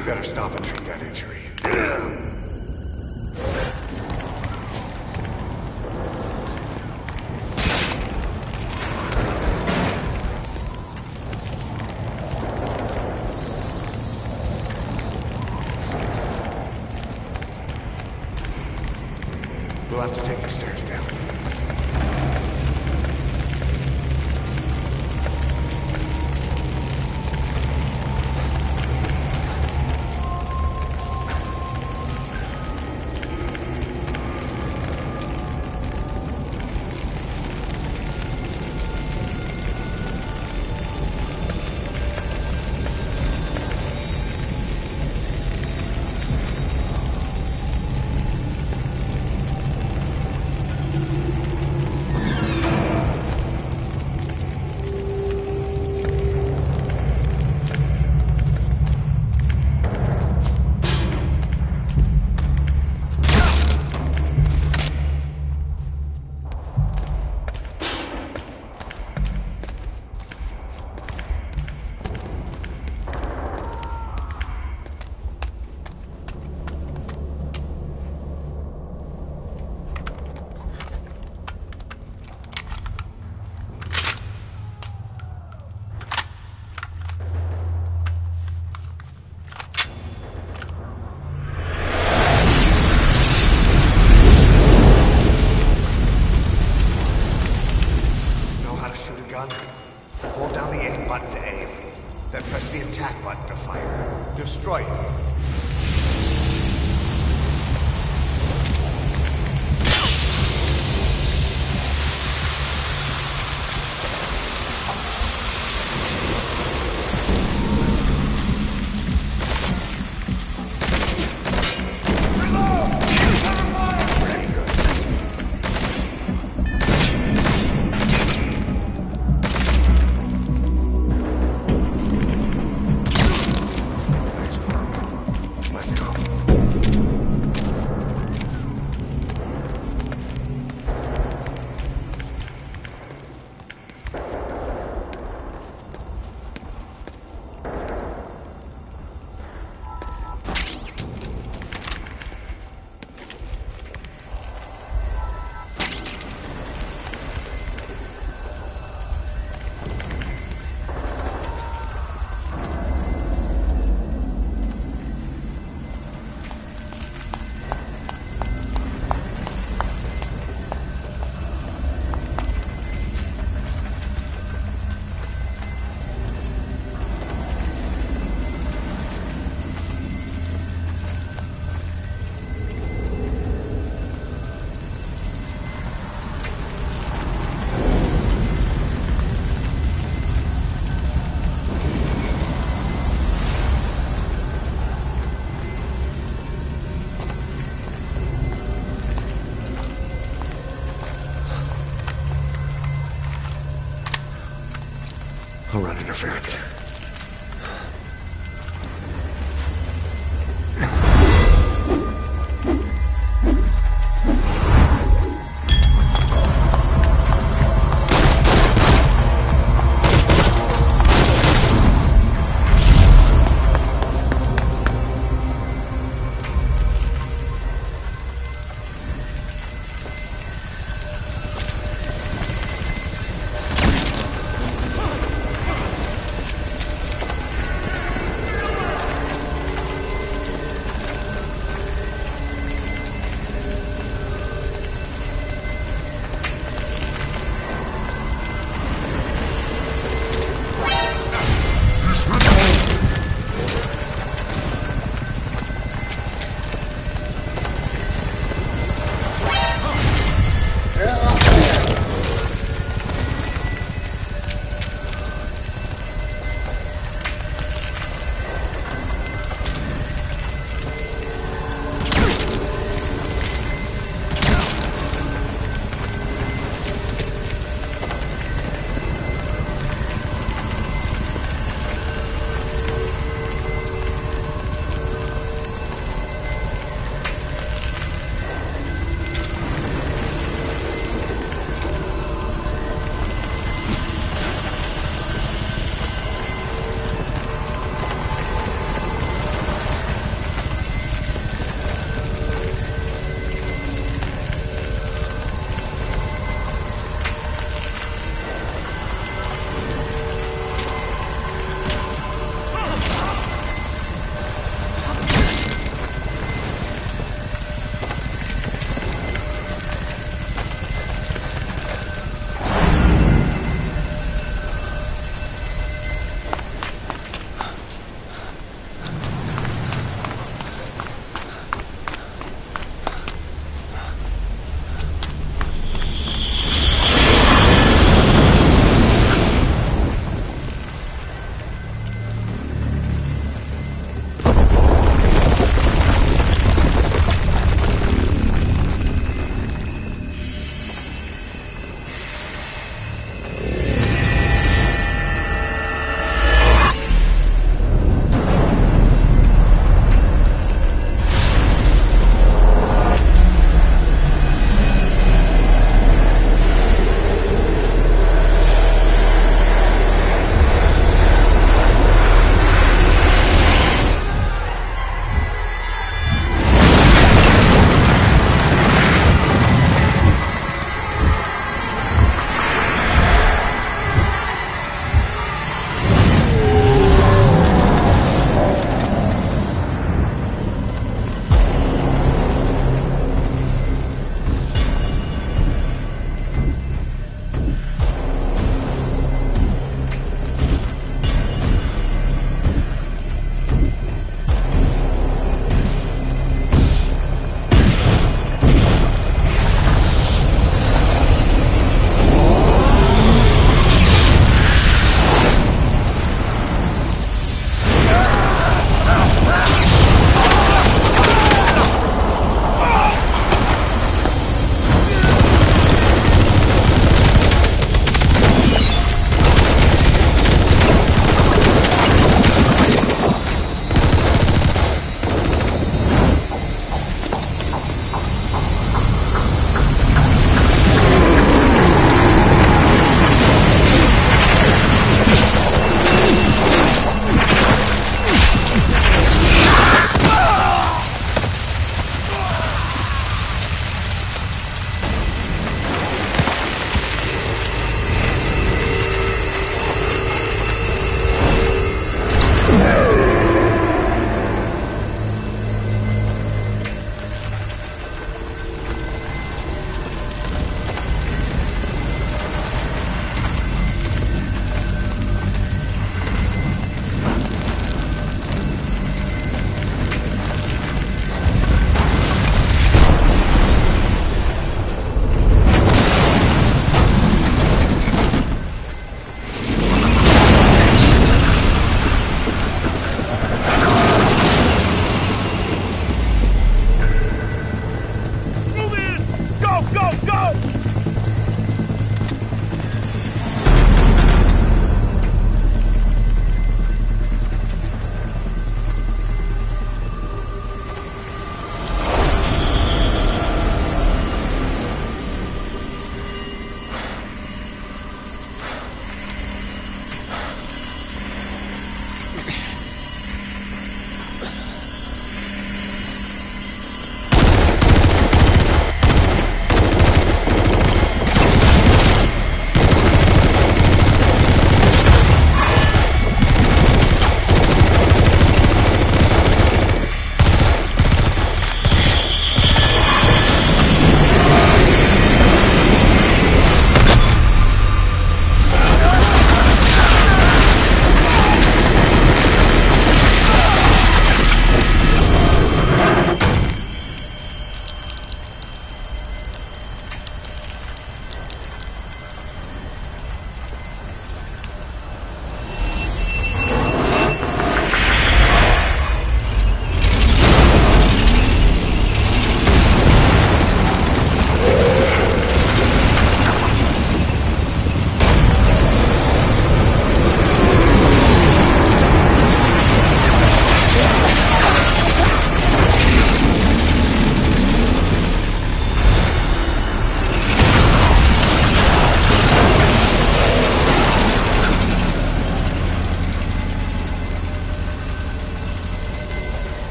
We better stop and treat that injury. We'll have to take the stairs down. Hold down the A button to aim, then press the attack button to fire. Destroy it. I'll run interference.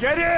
Get in!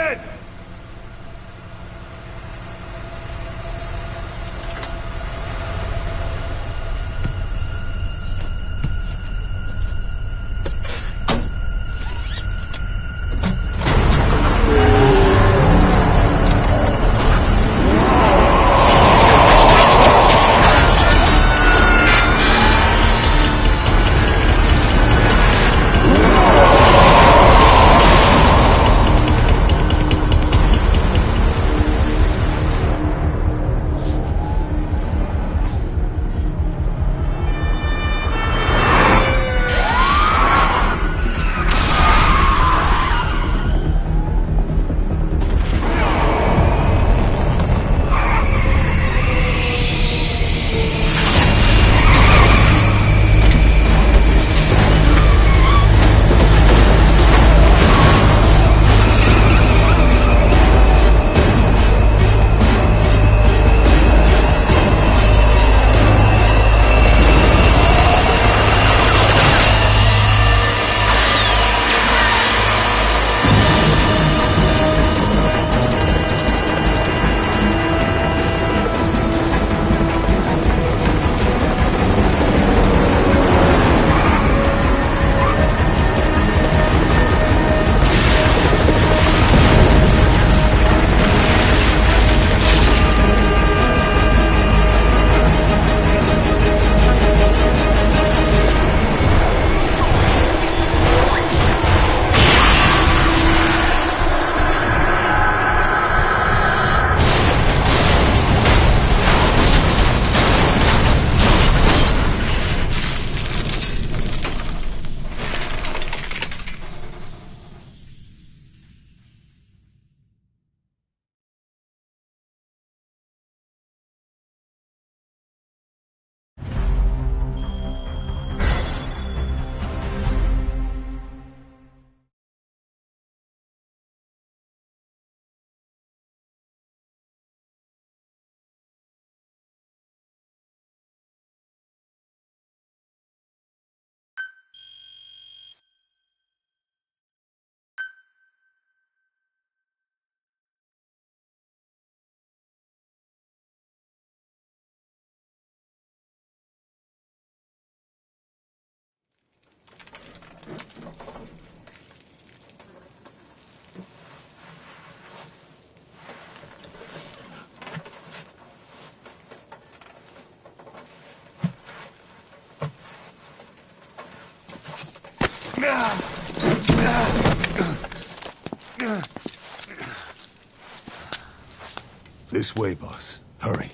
This way, boss. Hurry.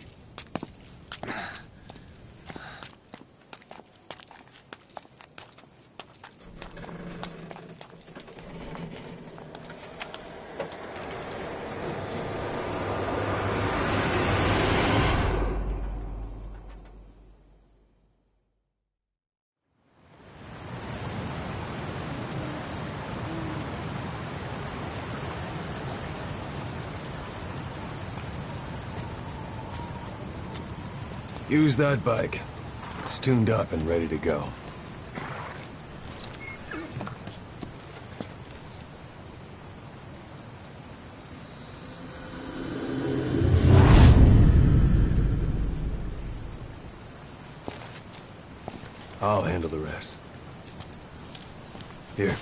Use that bike. It's tuned up and ready to go. I'll handle the rest. Here.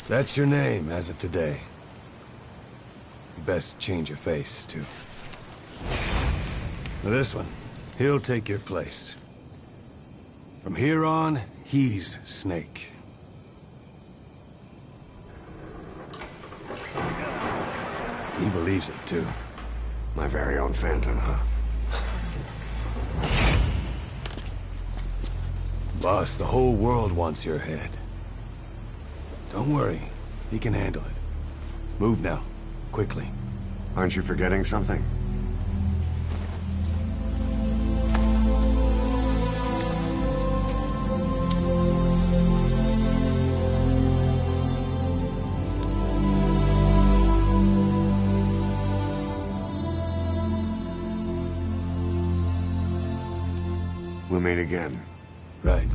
That's your name as of today. You best change your face, too. Now this one, he'll take your place. From here on, he's Snake. He believes it, too. My very own Phantom, huh? Boss, the whole world wants your head. Don't worry. He can handle it. Move now. Quickly. Aren't you forgetting something? We'll meet again. Right.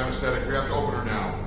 anesthetic. We have to open her now.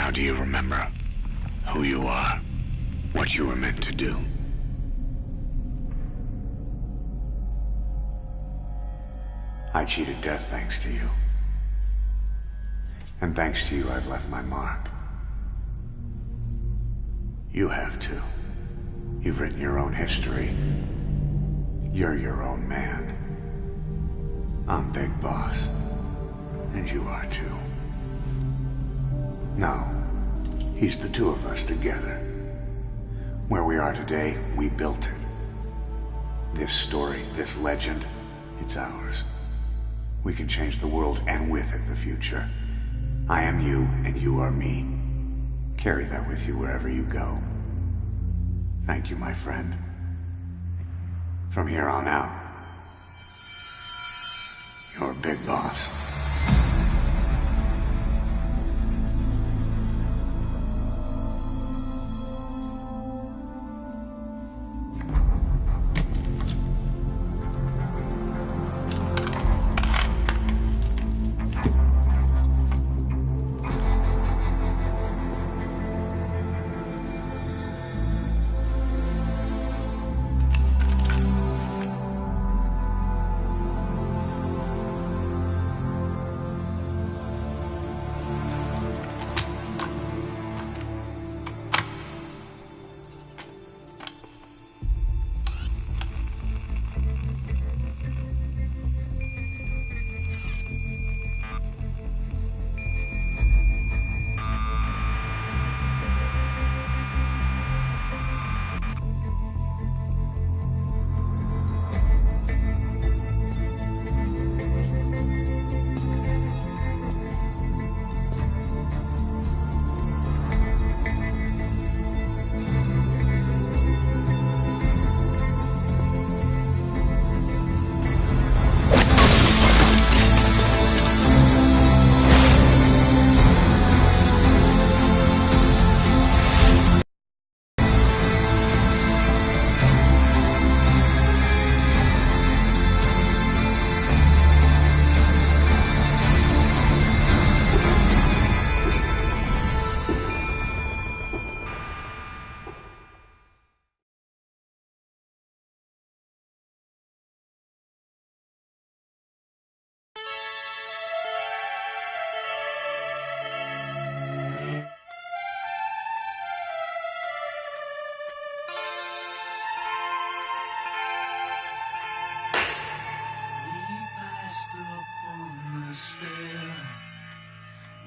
Now do you remember who you are? What you were meant to do? I cheated death thanks to you. And thanks to you, I've left my mark. You have too. You've written your own history. You're your own man. I'm Big Boss. And you are too. No, he's the two of us together. Where we are today, we built it. This story, this legend, it's ours. We can change the world and with it the future. I am you and you are me. Carry that with you wherever you go. Thank you, my friend. From here on out, you're big boss.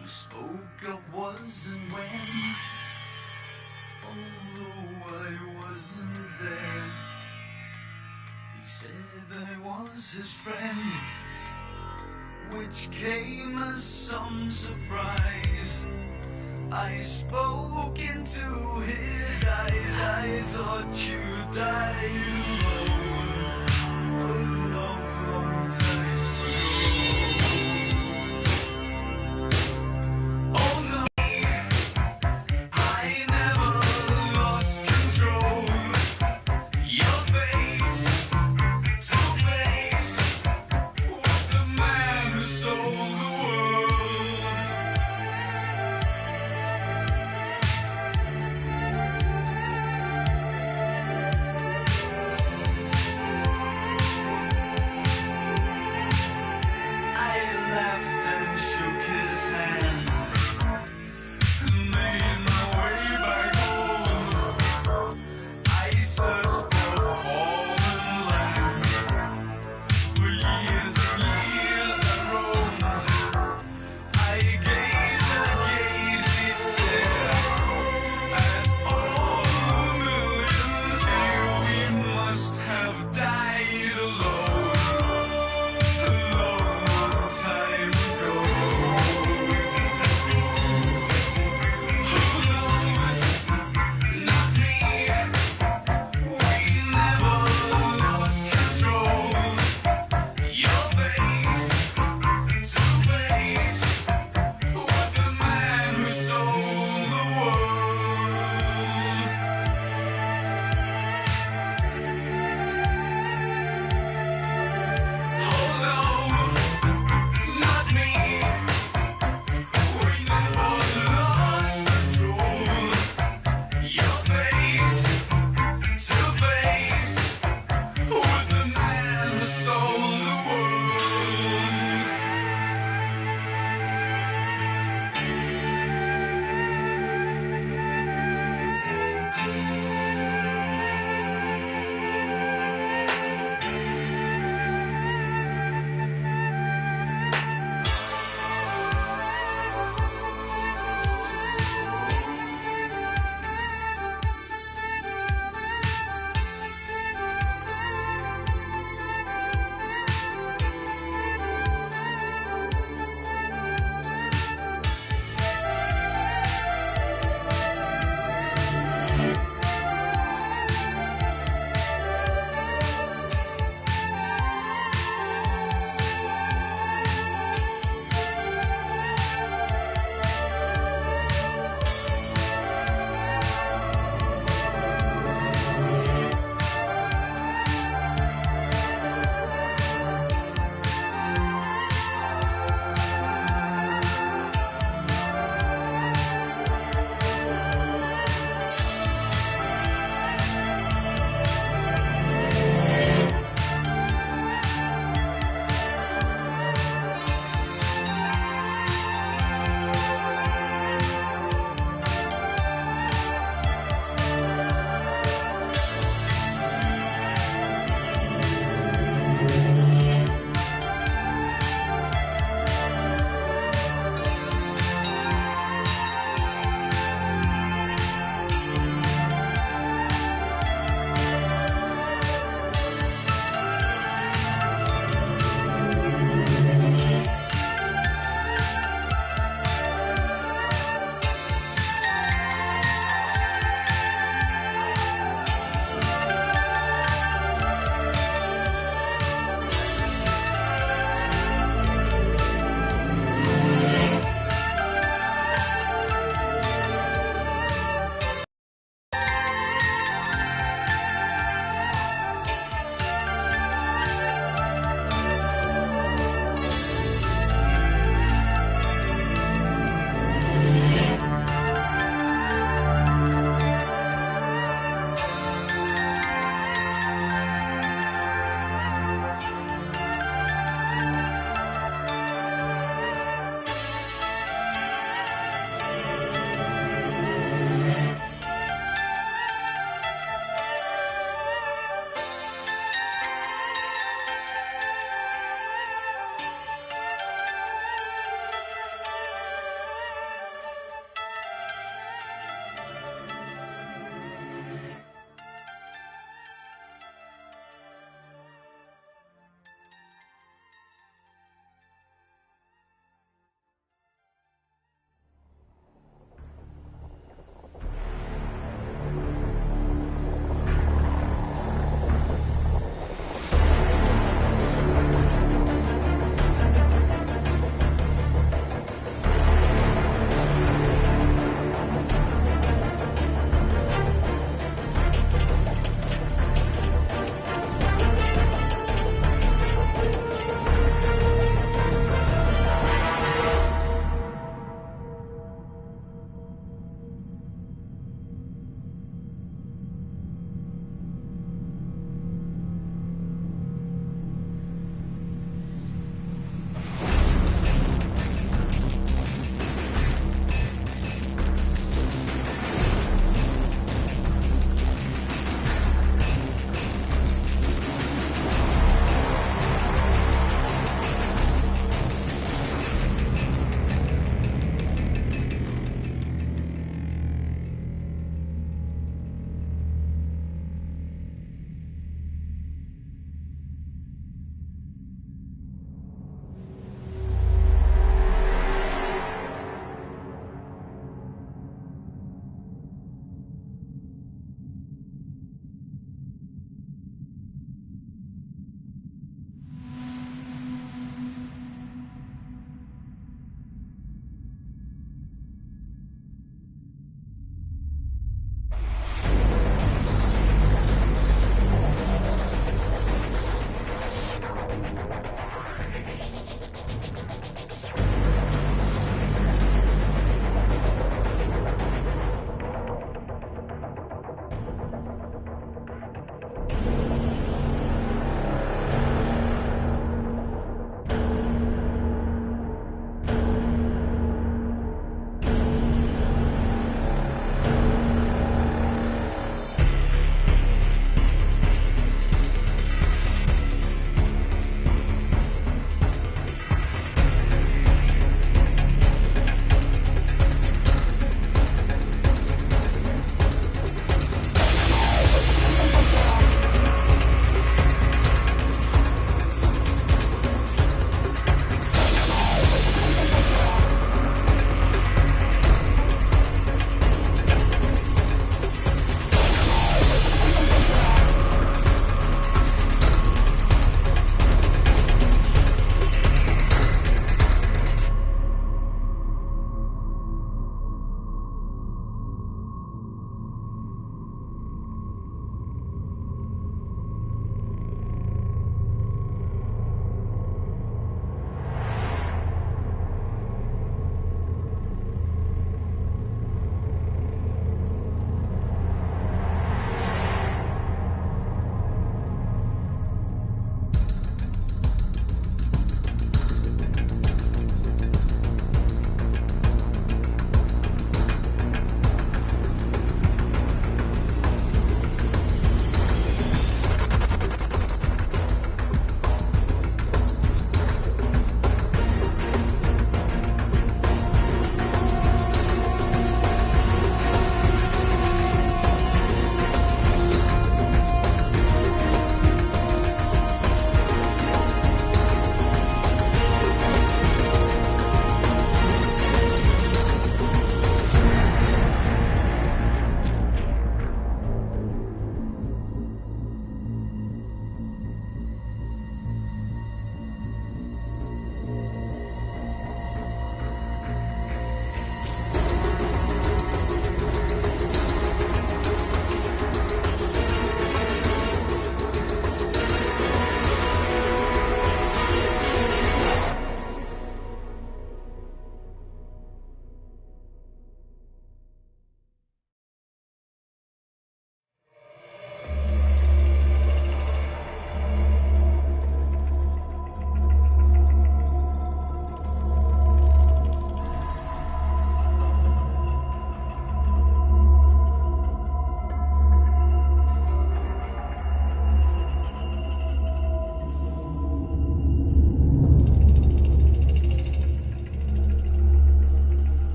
We spoke of was and when, although I wasn't there. He said I was his friend, which came as some surprise. I spoke into his eyes. I thought you died alone a long, long time ago. Oh no, I never lost control. Your face to face with the man who sold the world.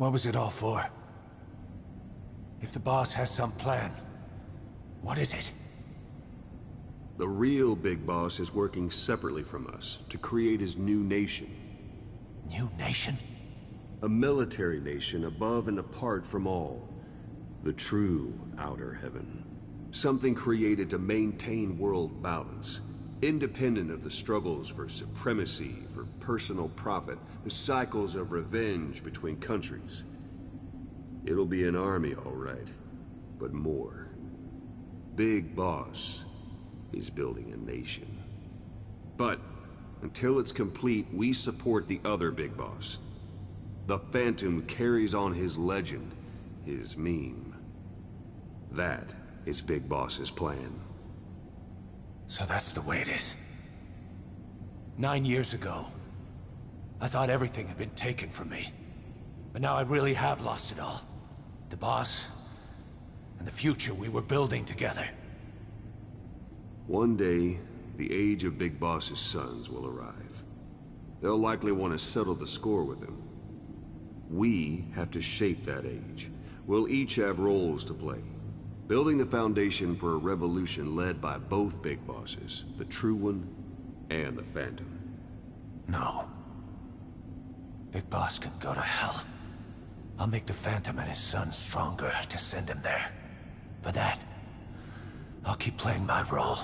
What was it all for? If the boss has some plan, what is it? The real big boss is working separately from us to create his new nation. New nation? A military nation above and apart from all. The true outer heaven. Something created to maintain world balance. Independent of the struggles for supremacy, for personal profit, the cycles of revenge between countries. It'll be an army, all right, but more. Big Boss is building a nation. But until it's complete, we support the other Big Boss. The Phantom carries on his legend, his meme. That is Big Boss's plan. So that's the way it is. 9 years ago, I thought everything had been taken from me. But now I really have lost it all. The boss, and the future we were building together. One day, the age of Big Boss's sons will arrive. They'll likely want to settle the score with him. We have to shape that age. We'll each have roles to play. Building the foundation for a revolution led by both Big Bosses, the True One and the Phantom. No. Big Boss can go to hell. I'll make the Phantom and his son stronger to send him there. For that, I'll keep playing my role.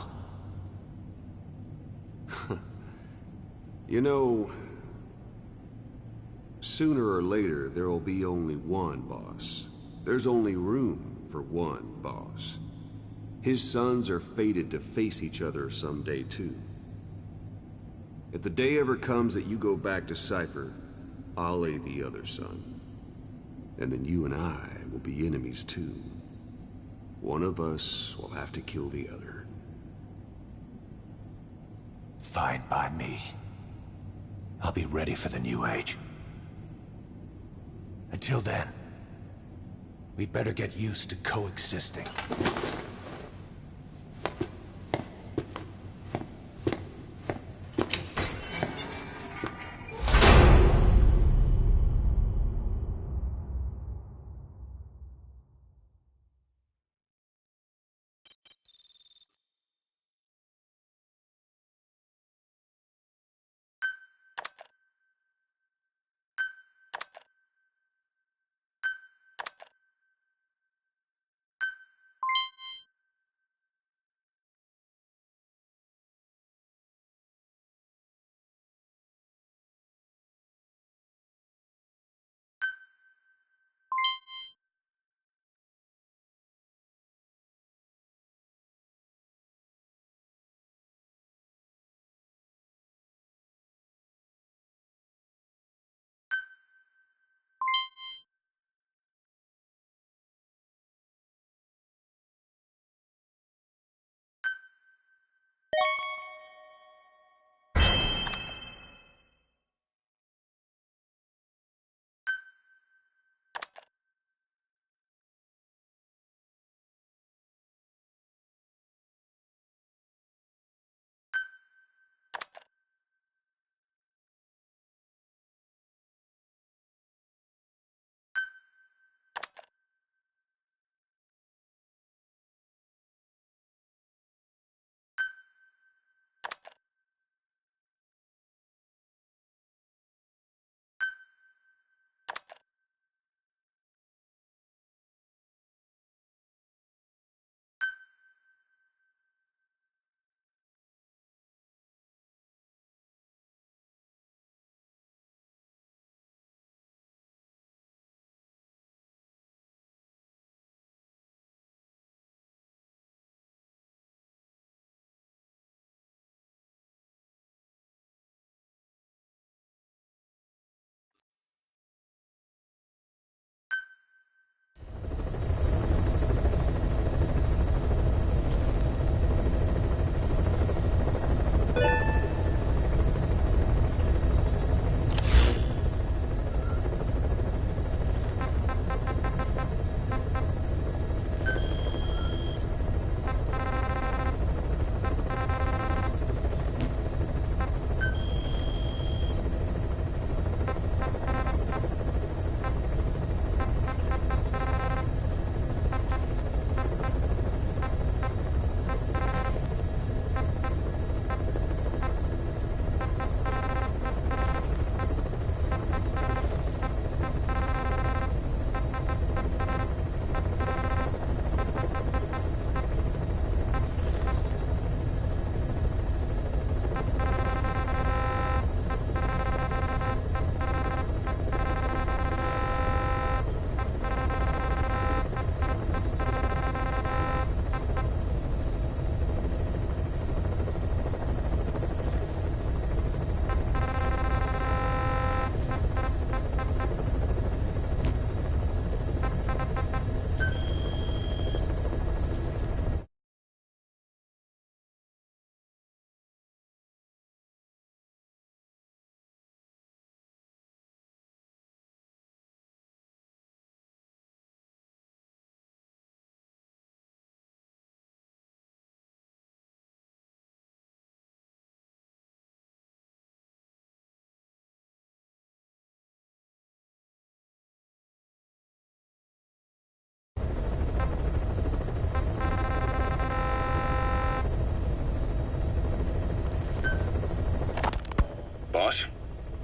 You know, sooner or later there will be only one boss. There's only room for one boss. His sons are fated to face each other someday too. If the day ever comes that you go back to Cypher, I'll aid the other son. And then you and I will be enemies too. One of us will have to kill the other. Fine by me. I'll be ready for the new age. Until then, we'd better get used to coexisting.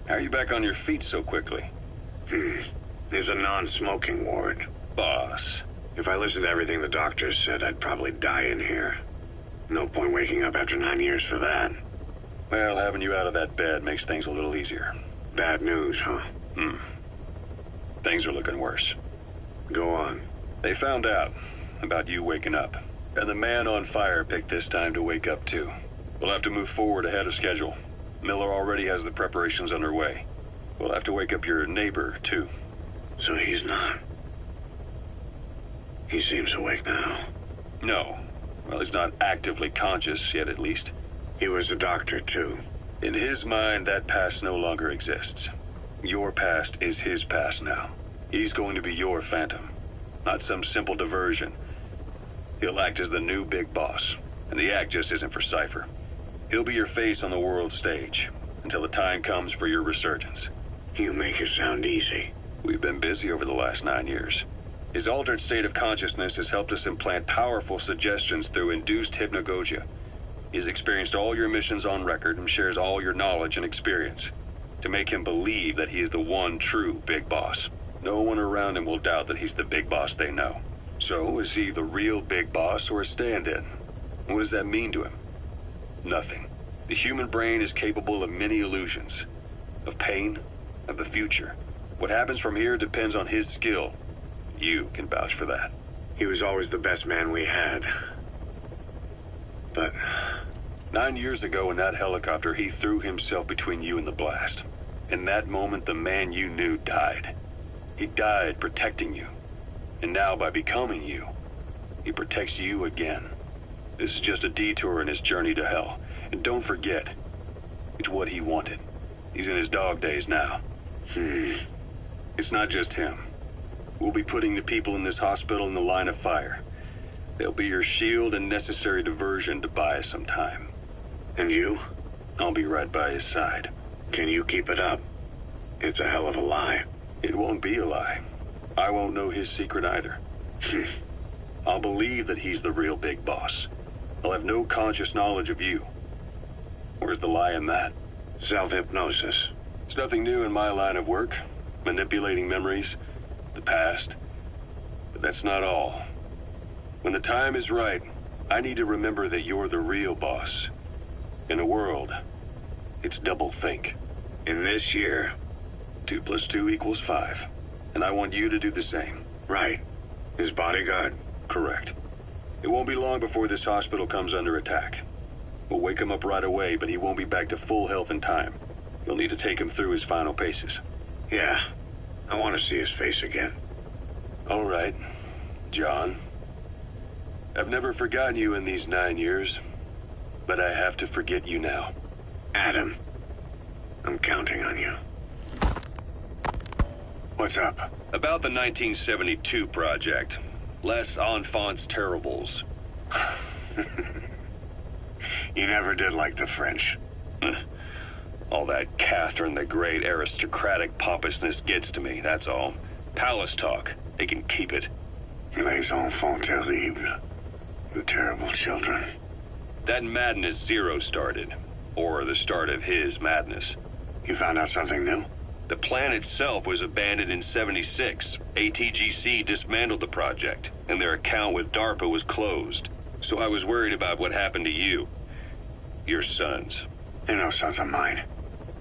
How are you back on your feet so quickly? There's a non-smoking ward. Boss. If I listened to everything the doctors said, I'd probably die in here. No point waking up after 9 years for that. Well, having you out of that bed makes things a little easier. Bad news, huh? Things are looking worse. Go on. They found out about you waking up. And the man on fire picked this time to wake up too. We'll have to move forward ahead of schedule. Miller already has the preparations underway. We'll have to wake up your neighbor too. So he's not. He seems awake now. No. Well, he's not actively conscious yet, at least. He was a doctor too. In his mind, that past no longer exists. Your past is his past now. He's going to be your phantom, not some simple diversion. He'll act as the new big boss, and the act just isn't for Cypher. He'll be your face on the world stage, until the time comes for your resurgence. You make it sound easy. We've been busy over the last 9 years. His altered state of consciousness has helped us implant powerful suggestions through induced hypnagogia. He's experienced all your missions on record and shares all your knowledge and experience, to make him believe that he is the one true big boss. No one around him will doubt that he's the big boss they know. So, is he the real big boss or a stand-in? What does that mean to him? Nothing. The human brain is capable of many illusions. Of pain, of the future. What happens from here depends on his skill. You can vouch for that. He was always the best man we had. But 9 years ago in that helicopter, he threw himself between you and the blast. In that moment, the man you knew died. He died protecting you. And now, by becoming you, he protects you again. This is just a detour in his journey to hell. And don't forget, it's what he wanted. He's in his dog days now. It's not just him. We'll be putting the people in this hospital in the line of fire. They'll be your shield and necessary diversion to buy us some time. And you? I'll be right by his side. Can you keep it up? It's a hell of a lie. It won't be a lie. I won't know his secret either. I'll believe that he's the real big boss. I'll have no conscious knowledge of you. Where's the lie in that? Self-hypnosis. It's nothing new in my line of work. Manipulating memories, the past. But that's not all. When the time is right, I need to remember that you're the real boss. In a world, it's double think. In this year, 2 + 2 = 5. And I want you to do the same. Right. His bodyguard? Correct. It won't be long before this hospital comes under attack. We'll wake him up right away, but he won't be back to full health in time. You'll need to take him through his final paces. Yeah. I want to see his face again. All right, John. I've never forgotten you in these 9 years, but I have to forget you now. Adam, I'm counting on you. What's up? About the 1972 project. Les Enfants Terribles. You never did like the French. All that Catherine the Great aristocratic pompousness gets to me, that's all. Palace talk. They can keep it. Les enfants terribles. The terrible children. That madness Zero started. Or the start of his madness. You found out something new? The plan itself was abandoned in '76. ATGC dismantled the project, and their account with DARPA was closed. So I was worried about what happened to you. Your sons. They're no sons of mine.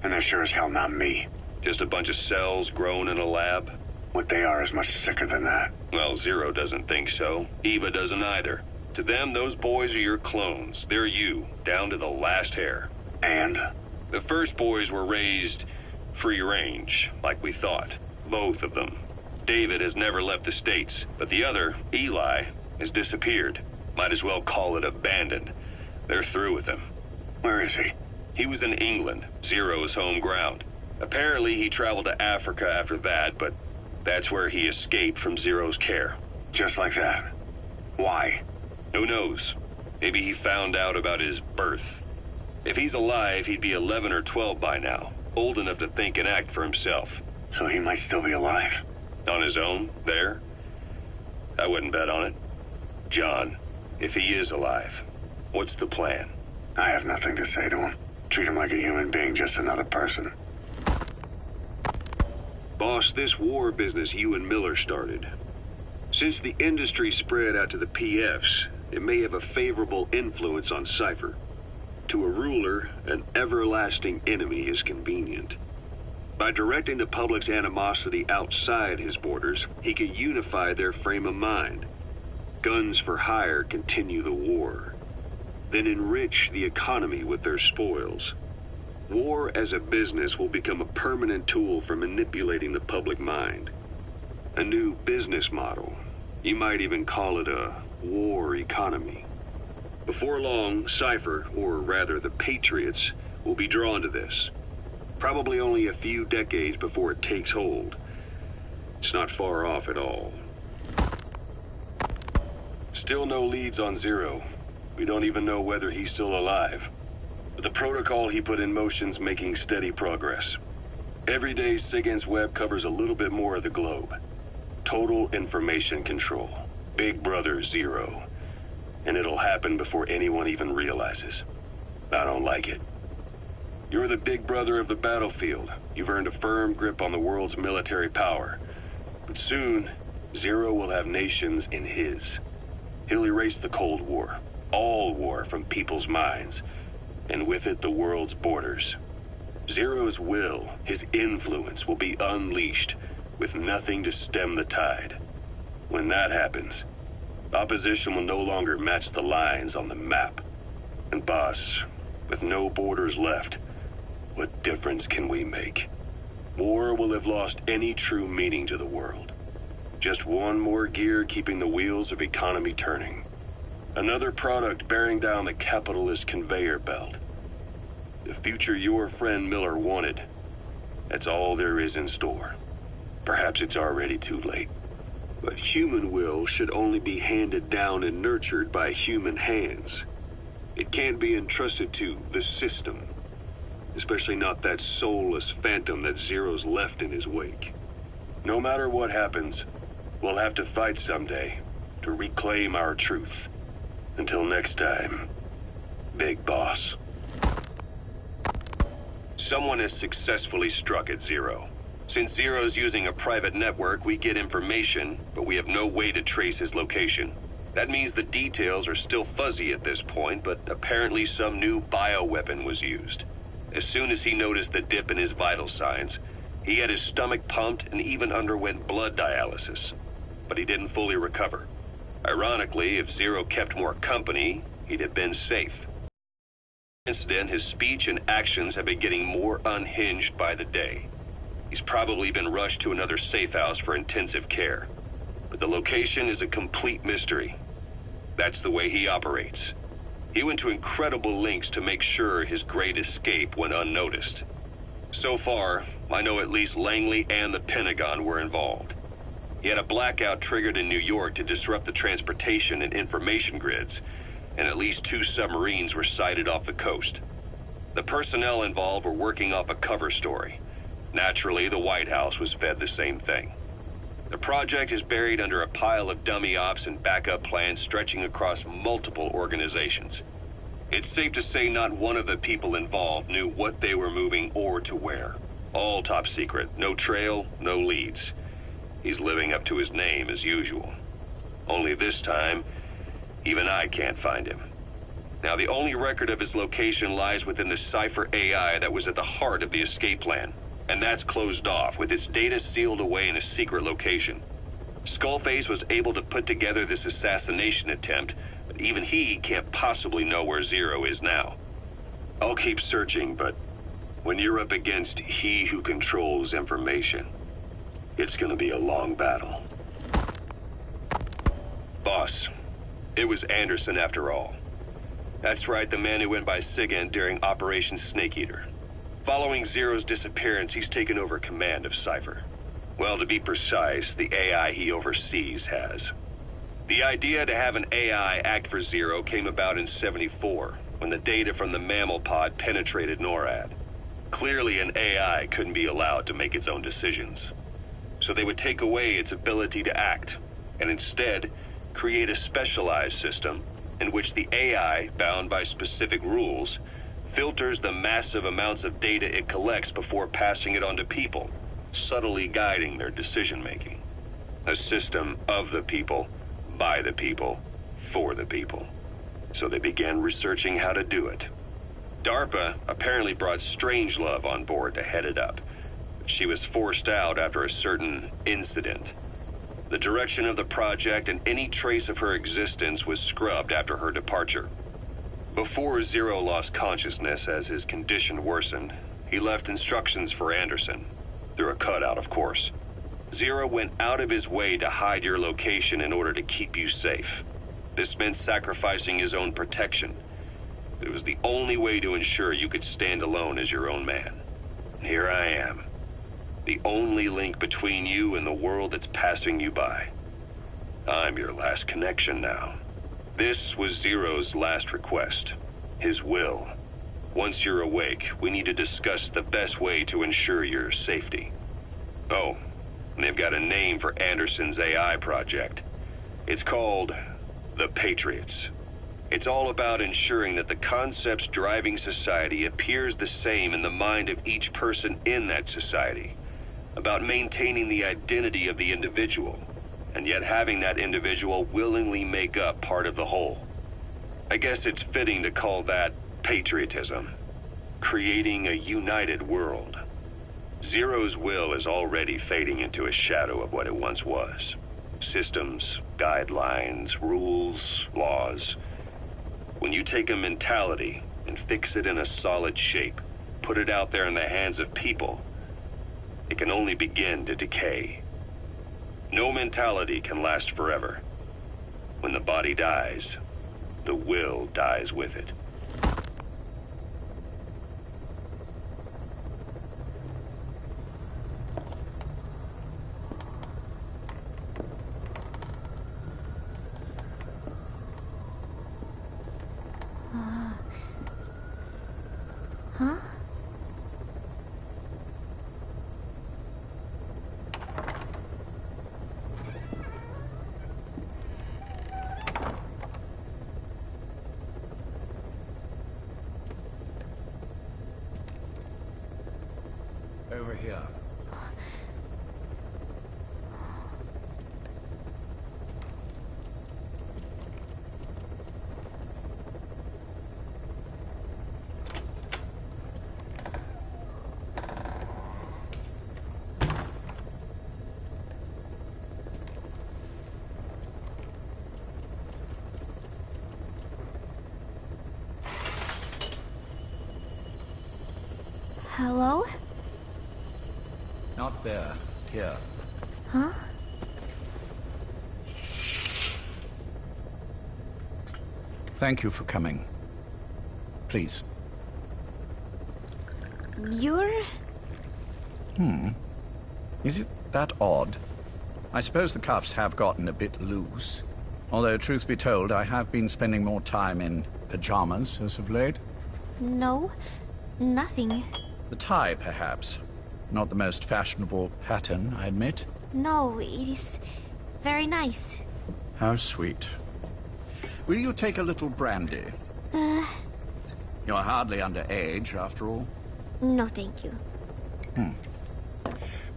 And they're sure as hell not me. Just a bunch of cells grown in a lab? What they are is much sicker than that. Well, Zero doesn't think so. Eva doesn't either. To them, those boys are your clones. They're you, down to the last hair. And? The first boys were raised free range, like we thought. Both of them. David has never left the States, but the other, Eli, has disappeared. Might as well call it abandoned. They're through with him. Where is he? He was in England, Zero's home ground. Apparently he traveled to Africa after that, but that's where he escaped from Zero's care. Just like that? Why? Who knows? Maybe he found out about his birth. If he's alive, he'd be 11 or 12 by now. Old enough to think and act for himself. So he might still be alive? On his own, there? I wouldn't bet on it. John, if he is alive, what's the plan? I have nothing to say to him. Treat him like a human being, just another person. Boss, this war business you and Miller started. Since the industry spread out to the PFs, it may have a favorable influence on Cypher. To a ruler, an everlasting enemy is convenient. By directing the public's animosity outside his borders, he can unify their frame of mind. Guns for hire continue the war, then enrich the economy with their spoils. War as a business will become a permanent tool for manipulating the public mind. A new business model. You might even call it a war economy. Before long, Cypher, or rather the Patriots, will be drawn to this. Probably only a few decades before it takes hold. It's not far off at all. Still no leads on Zero. We don't even know whether he's still alive. But the protocol he put in motion's making steady progress. Every day, SIGINT's web covers a little bit more of the globe. Total information control. Big Brother Zero. And it'll happen before anyone even realizes. I don't like it. You're the big brother of the battlefield. You've earned a firm grip on the world's military power. But soon, Zero will have nations in his. He'll erase the Cold War. All war from people's minds. And with it, the world's borders. Zero's will, his influence, will be unleashed, with nothing to stem the tide. When that happens, opposition will no longer match the lines on the map. And boss, with no borders left, what difference can we make? War will have lost any true meaning to the world. Just one more gear keeping the wheels of economy turning. Another product bearing down the capitalist conveyor belt. The future your friend Miller wanted. That's all there is in store. Perhaps it's already too late. But human will should only be handed down and nurtured by human hands. It can't be entrusted to the system. Especially not that soulless phantom that Zero's left in his wake. No matter what happens, we'll have to fight someday to reclaim our truth. Until next time, Big Boss. Someone has successfully struck at Zero. Since Zero's using a private network, we get information, but we have no way to trace his location. That means the details are still fuzzy at this point, but apparently some new bioweapon was used. As soon as he noticed the dip in his vital signs, he had his stomach pumped and even underwent blood dialysis. But he didn't fully recover. Ironically, if Zero kept more company, he'd have been safe. Since then, his speech and actions have been getting more unhinged by the day. He's probably been rushed to another safe house for intensive care. But the location is a complete mystery. That's the way he operates. He went to incredible lengths to make sure his great escape went unnoticed. So far, I know at least Langley and the Pentagon were involved. He had a blackout triggered in New York to disrupt the transportation and information grids, and at least 2 submarines were sighted off the coast. The personnel involved were working off a cover story. Naturally, the White House was fed the same thing. The project is buried under a pile of dummy ops and backup plans stretching across multiple organizations. It's safe to say not one of the people involved knew what they were moving or to where. All top secret, no trail, no leads. He's living up to his name as usual. Only this time, even I can't find him. Now, the only record of his location lies within the Cypher AI that was at the heart of the escape plan. And that's closed off, with its data sealed away in a secret location. Skullface was able to put together this assassination attempt, but even he can't possibly know where Zero is now. I'll keep searching, but when you're up against he who controls information, it's gonna be a long battle. Boss, it was Anderson after all. That's right, the man who went by SIGINT during Operation Snake Eater. Following Zero's disappearance, he's taken over command of Cypher. Well, to be precise, the AI he oversees has. The idea to have an AI act for Zero came about in '74, when the data from the mammal pod penetrated NORAD. Clearly, an AI couldn't be allowed to make its own decisions. So they would take away its ability to act, and instead, create a specialized system in which the AI, bound by specific rules, filters the massive amounts of data it collects before passing it on to people, subtly guiding their decision-making. A system of the people, by the people, for the people. So they began researching how to do it. DARPA apparently brought Strangelove on board to head it up. She was forced out after a certain incident. The direction of the project and any trace of her existence was scrubbed after her departure. Before Zero lost consciousness as his condition worsened, he left instructions for Anderson. Through a cutout, of course. Zero went out of his way to hide your location in order to keep you safe. This meant sacrificing his own protection. It was the only way to ensure you could stand alone as your own man. Here I am. The only link between you and the world that's passing you by. I'm your last connection now. This was Zero's last request. His will. Once you're awake, we need to discuss the best way to ensure your safety. Oh, and they've got a name for Anderson's AI project. It's called the Patriots. It's all about ensuring that the concepts driving society appears the same in the mind of each person in that society. About maintaining the identity of the individual, and yet having that individual willingly make up part of the whole. I guess it's fitting to call that patriotism. Creating a united world. Zero's will is already fading into a shadow of what it once was. Systems, guidelines, rules, laws. When you take a mentality and fix it in a solid shape, put it out there in the hands of people, it can only begin to decay. No mentality can last forever. When the body dies, the will dies with it. Huh? Over here. Hello? Not there. Here. Huh? Thank you for coming. Please. You're... Is it that odd? I suppose the cuffs have gotten a bit loose. Although, truth be told, I have been spending more time in pajamas as of late. No, nothing. The tie, perhaps. Not the most fashionable pattern, I admit. No, it is very nice. How sweet. Will you take a little brandy? You're hardly underage, after all. No, thank you.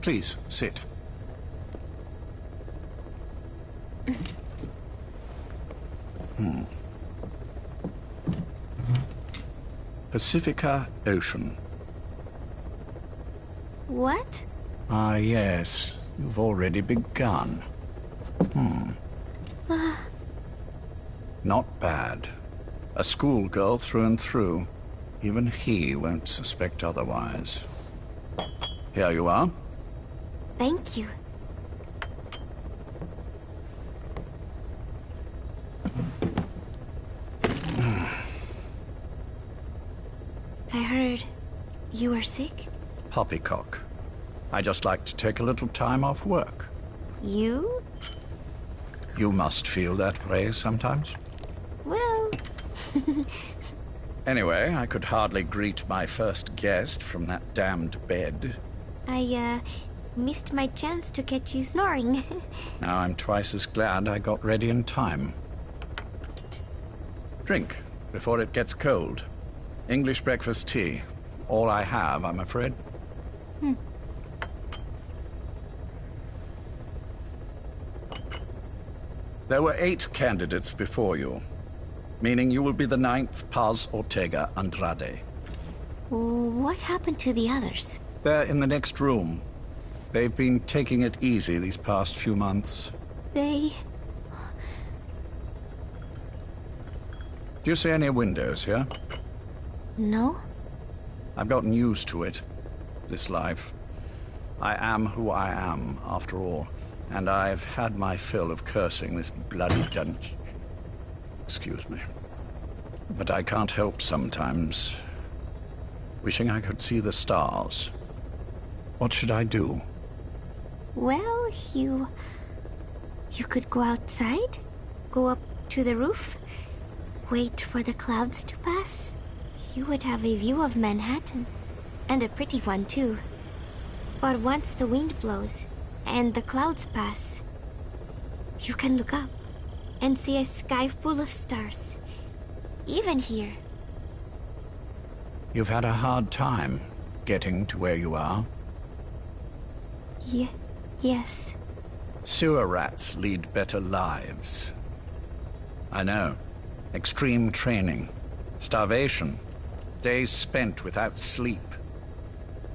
Please, sit. Pacifica Ocean. What? Ah, yes. You've already begun. Not bad. A schoolgirl through and through. Even he won't suspect otherwise. Here you are. Thank you. I heard you were sick? Poppycock. I just like to take a little time off work. You? You must feel that way sometimes. Well... Anyway, I could hardly greet my first guest from that damned bed. I, missed my chance to catch you snoring. Now I'm twice as glad I got ready in time. Drink, before it gets cold. English breakfast tea. All I have, I'm afraid. There were 8 candidates before you, meaning you will be the 9th Paz Ortega Andrade. What happened to the others? They're in the next room. They've been taking it easy these past few months. They... Do you see any windows here? No? I've gotten used to it, this life. I am who I am, after all, and I've had my fill of cursing this bloody dungeon. Excuse me. But I can't help sometimes wishing I could see the stars. What should I do? Well, you could go outside, go up to the roof, wait for the clouds to pass. You would have a view of Manhattan, and a pretty one too. But once the wind blows and the clouds pass, you can look up and see a sky full of stars, even here. You've had a hard time getting to where you are. Yes. Sewer rats lead better lives. I know. Extreme training, starvation, days spent without sleep.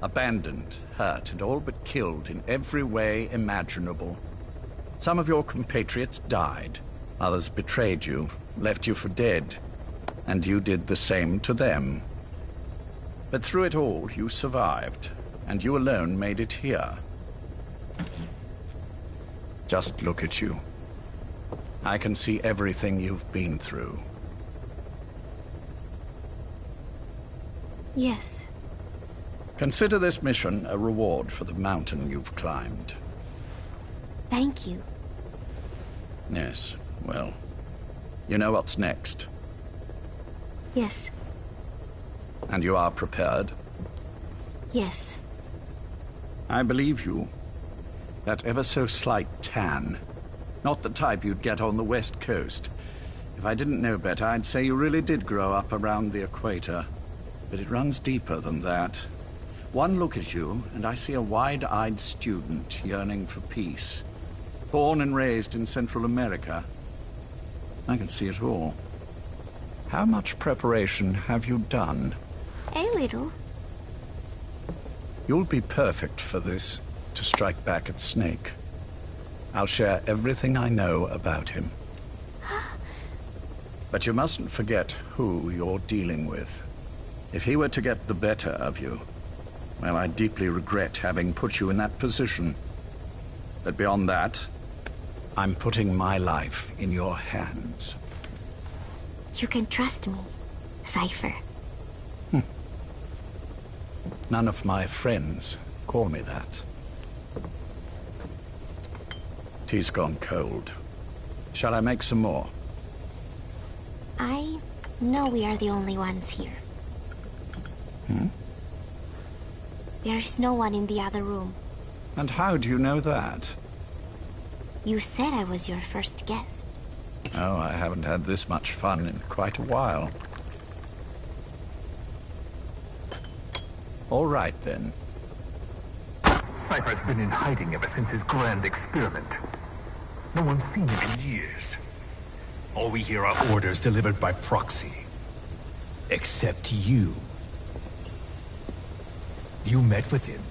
Abandoned, hurt, and all but killed in every way imaginable. Some of your compatriots died. Others betrayed you, left you for dead. And you did the same to them. But through it all, you survived, and you alone made it here. Just look at you. I can see everything you've been through. Yes. Consider this mission a reward for the mountain you've climbed. Thank you. Yes, well, you know what's next. Yes. And you are prepared? Yes. I believe you. That ever so slight tan. Not the type you'd get on the West Coast. If I didn't know better, I'd say you really did grow up around the equator. But it runs deeper than that. One look at you, and I see a wide-eyed student yearning for peace. Born and raised in Central America. I can see it all. How much preparation have you done? A little. You'll be perfect for this, to strike back at Snake. I'll share everything I know about him. But you mustn't forget who you're dealing with. If he were to get the better of you, well, I deeply regret having put you in that position. But beyond that, I'm putting my life in your hands. You can trust me, Cypher. None of my friends call me that. Tea's gone cold. Shall I make some more? I know we are the only ones here. There's no one in the other room. And how do you know that? You said I was your first guest. Oh, I haven't had this much fun in quite a while. All right, then. Cypher's been in hiding ever since his grand experiment. No one's seen him in years. All we hear are orders delivered by proxy. Except you. You met with him,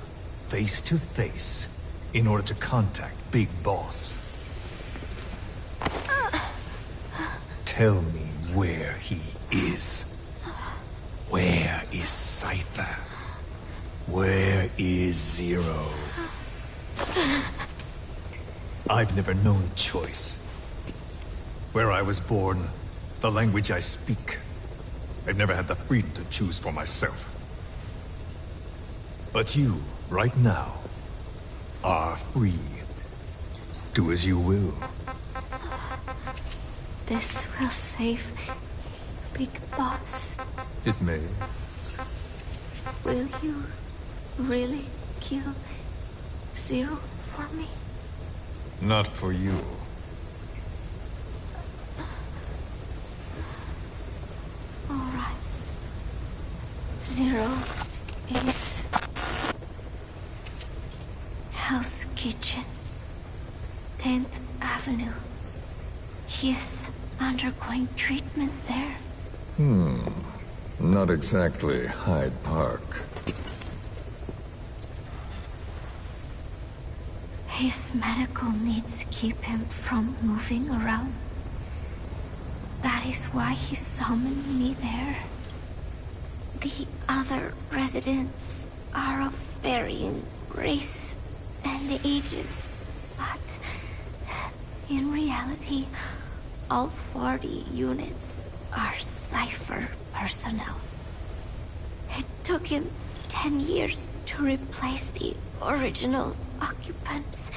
face to face, in order to contact Big Boss. Tell me where he is. Where is Cypher? Where is Zero? I've never known choice. Where I was born, the language I speak, I've never had the freedom to choose for myself. But you, right now, are free. Do as you will. This will save Big Boss. It may. Will you really kill Zero for me? Not for you. All right. Zero is Hell's Kitchen, 10th Avenue, He is undergoing treatment there. Not exactly Hyde Park. His medical needs keep him from moving around. That is why he summoned me there. The other residents are of varying race and ages, but in reality, all 40 units are Cypher personnel. It took him 10 years to replace the original occupants.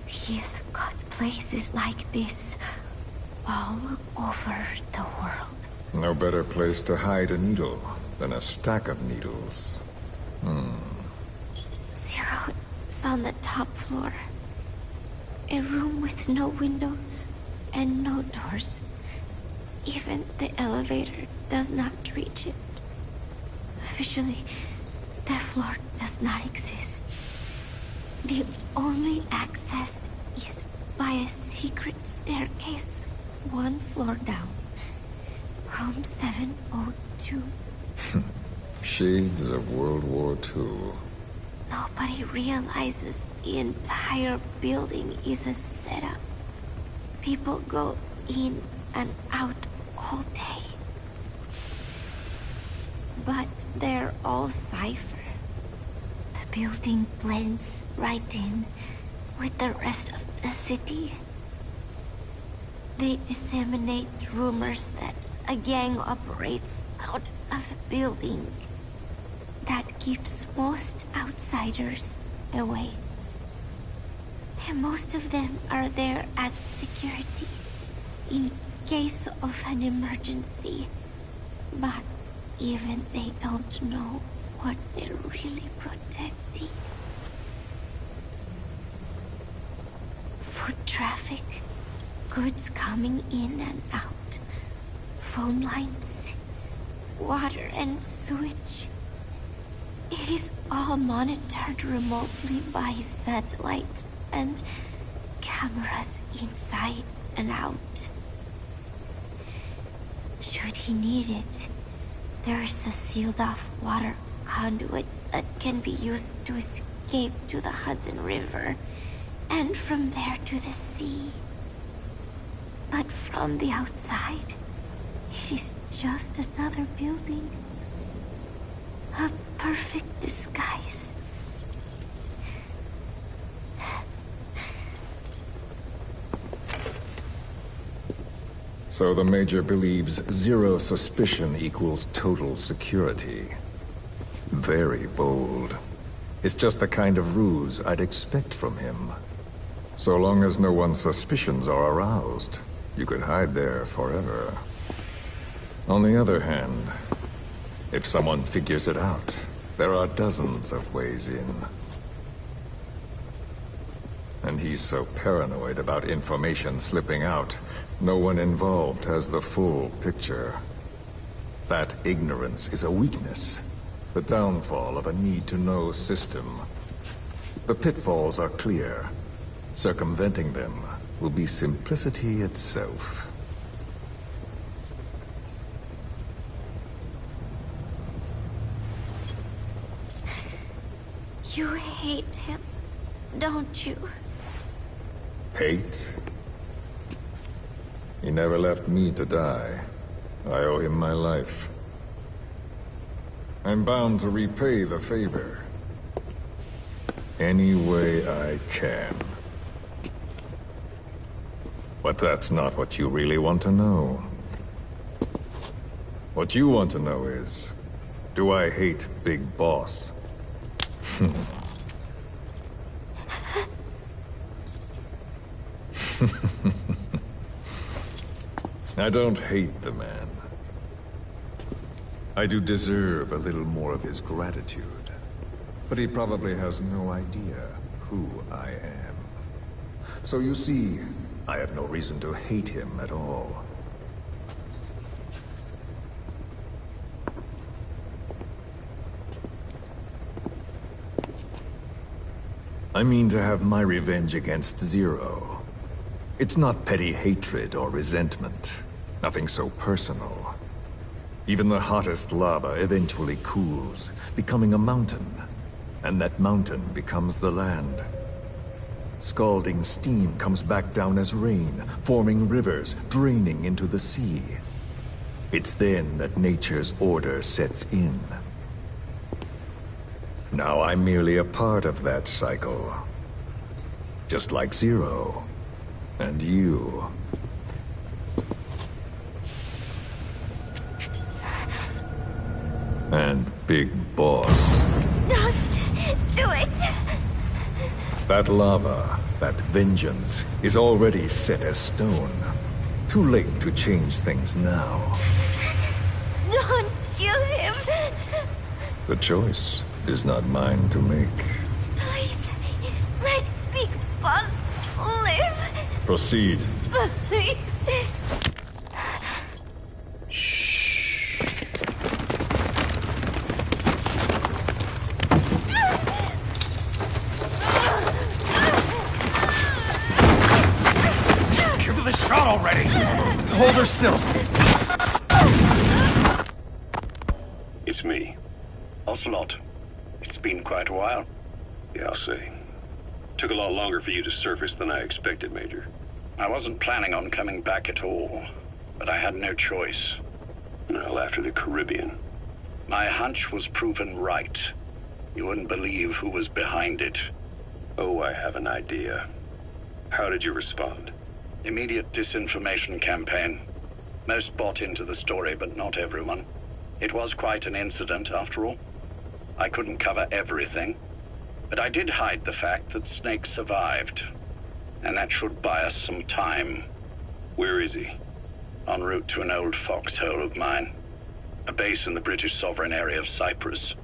He's got places like this all over the world. No better place to hide a needle than a stack of needles. Zero is on the top floor. A room with no windows and no doors. Even the elevator does not reach it. Officially, the floor does not exist. The only access is by a secret staircase 1 floor down. Room 702. Shades of World War II. Nobody realizes the entire building is a setup. People go in and out all day. But they're all Cypher. The building blends right in with the rest of the city. They disseminate rumors that a gang operates out of the building that keeps most outsiders away. And most of them are there as security in case of an emergency. But even they don't know what they're really protecting. Foot traffic, goods coming in and out, phone lines, water and sewage. It is all monitored remotely by satellite and cameras inside and out. Should he need it, there is a sealed-off water conduit that can be used to escape to the Hudson River, and from there to the sea. But from the outside, it is just another building. A perfect disguise. So the Major believes zero suspicion equals total security. Very bold. It's just the kind of ruse I'd expect from him. So long as no one's suspicions are aroused, you could hide there forever. On the other hand, if someone figures it out, there are dozens of ways in. And he's so paranoid about information slipping out, no one involved has the full picture. That ignorance is a weakness, the downfall of a need-to-know system. The pitfalls are clear. Circumventing them will be simplicity itself. You hate him, don't you? Hate? He never left me to die. I owe him my life. I'm bound to repay the favor. Any way I can. But that's not what you really want to know. What you want to know is, do I hate Big Boss? I don't hate the man. I do deserve a little more of his gratitude. But he probably has no idea who I am. So you see, I have no reason to hate him at all. I mean to have my revenge against Zero. It's not petty hatred or resentment. Nothing so personal. Even the hottest lava eventually cools, becoming a mountain. And that mountain becomes the land. Scalding steam comes back down as rain, forming rivers, draining into the sea. It's then that nature's order sets in. Now I'm merely a part of that cycle. Just like Zero. And you. And Big Boss. Don't do it! That lava, that vengeance, is already set as stone. Too late to change things now. Don't kill him! The choice is not mine to make. Please, let Big Boss live! Proceed. Please! Give her the shot already! Hold her still. It's me. Ocelot. It's been quite a while. Yeah, I'll say. Took a lot longer for you to surface than I expected, Major. I wasn't planning on coming back at all, but I had no choice. Well, after the Caribbean. My hunch was proven right. You wouldn't believe who was behind it. Oh, I have an idea. How did you respond? Immediate disinformation campaign. Most bought into the story, but not everyone. It was quite an incident, after all. I couldn't cover everything, but I did hide the fact that Snake survived, and that should buy us some time. Where is he? En route to an old foxhole of mine. A base in the British sovereign area of Cyprus.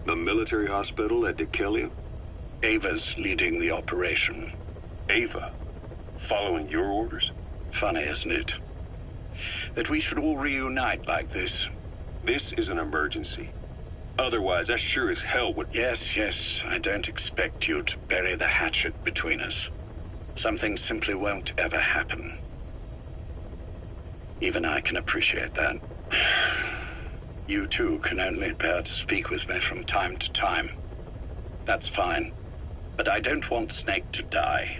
The military hospital at Dikelia? Ava's leading the operation. Ava? Following your orders? Funny, isn't it? That we should all reunite like this. This is an emergency. Otherwise, I sure as hell would... Yes, I don't expect you to bury the hatchet between us. Something simply won't ever happen. Even I can appreciate that. You too can only bear to speak with me from time to time. That's fine. But I don't want Snake to die.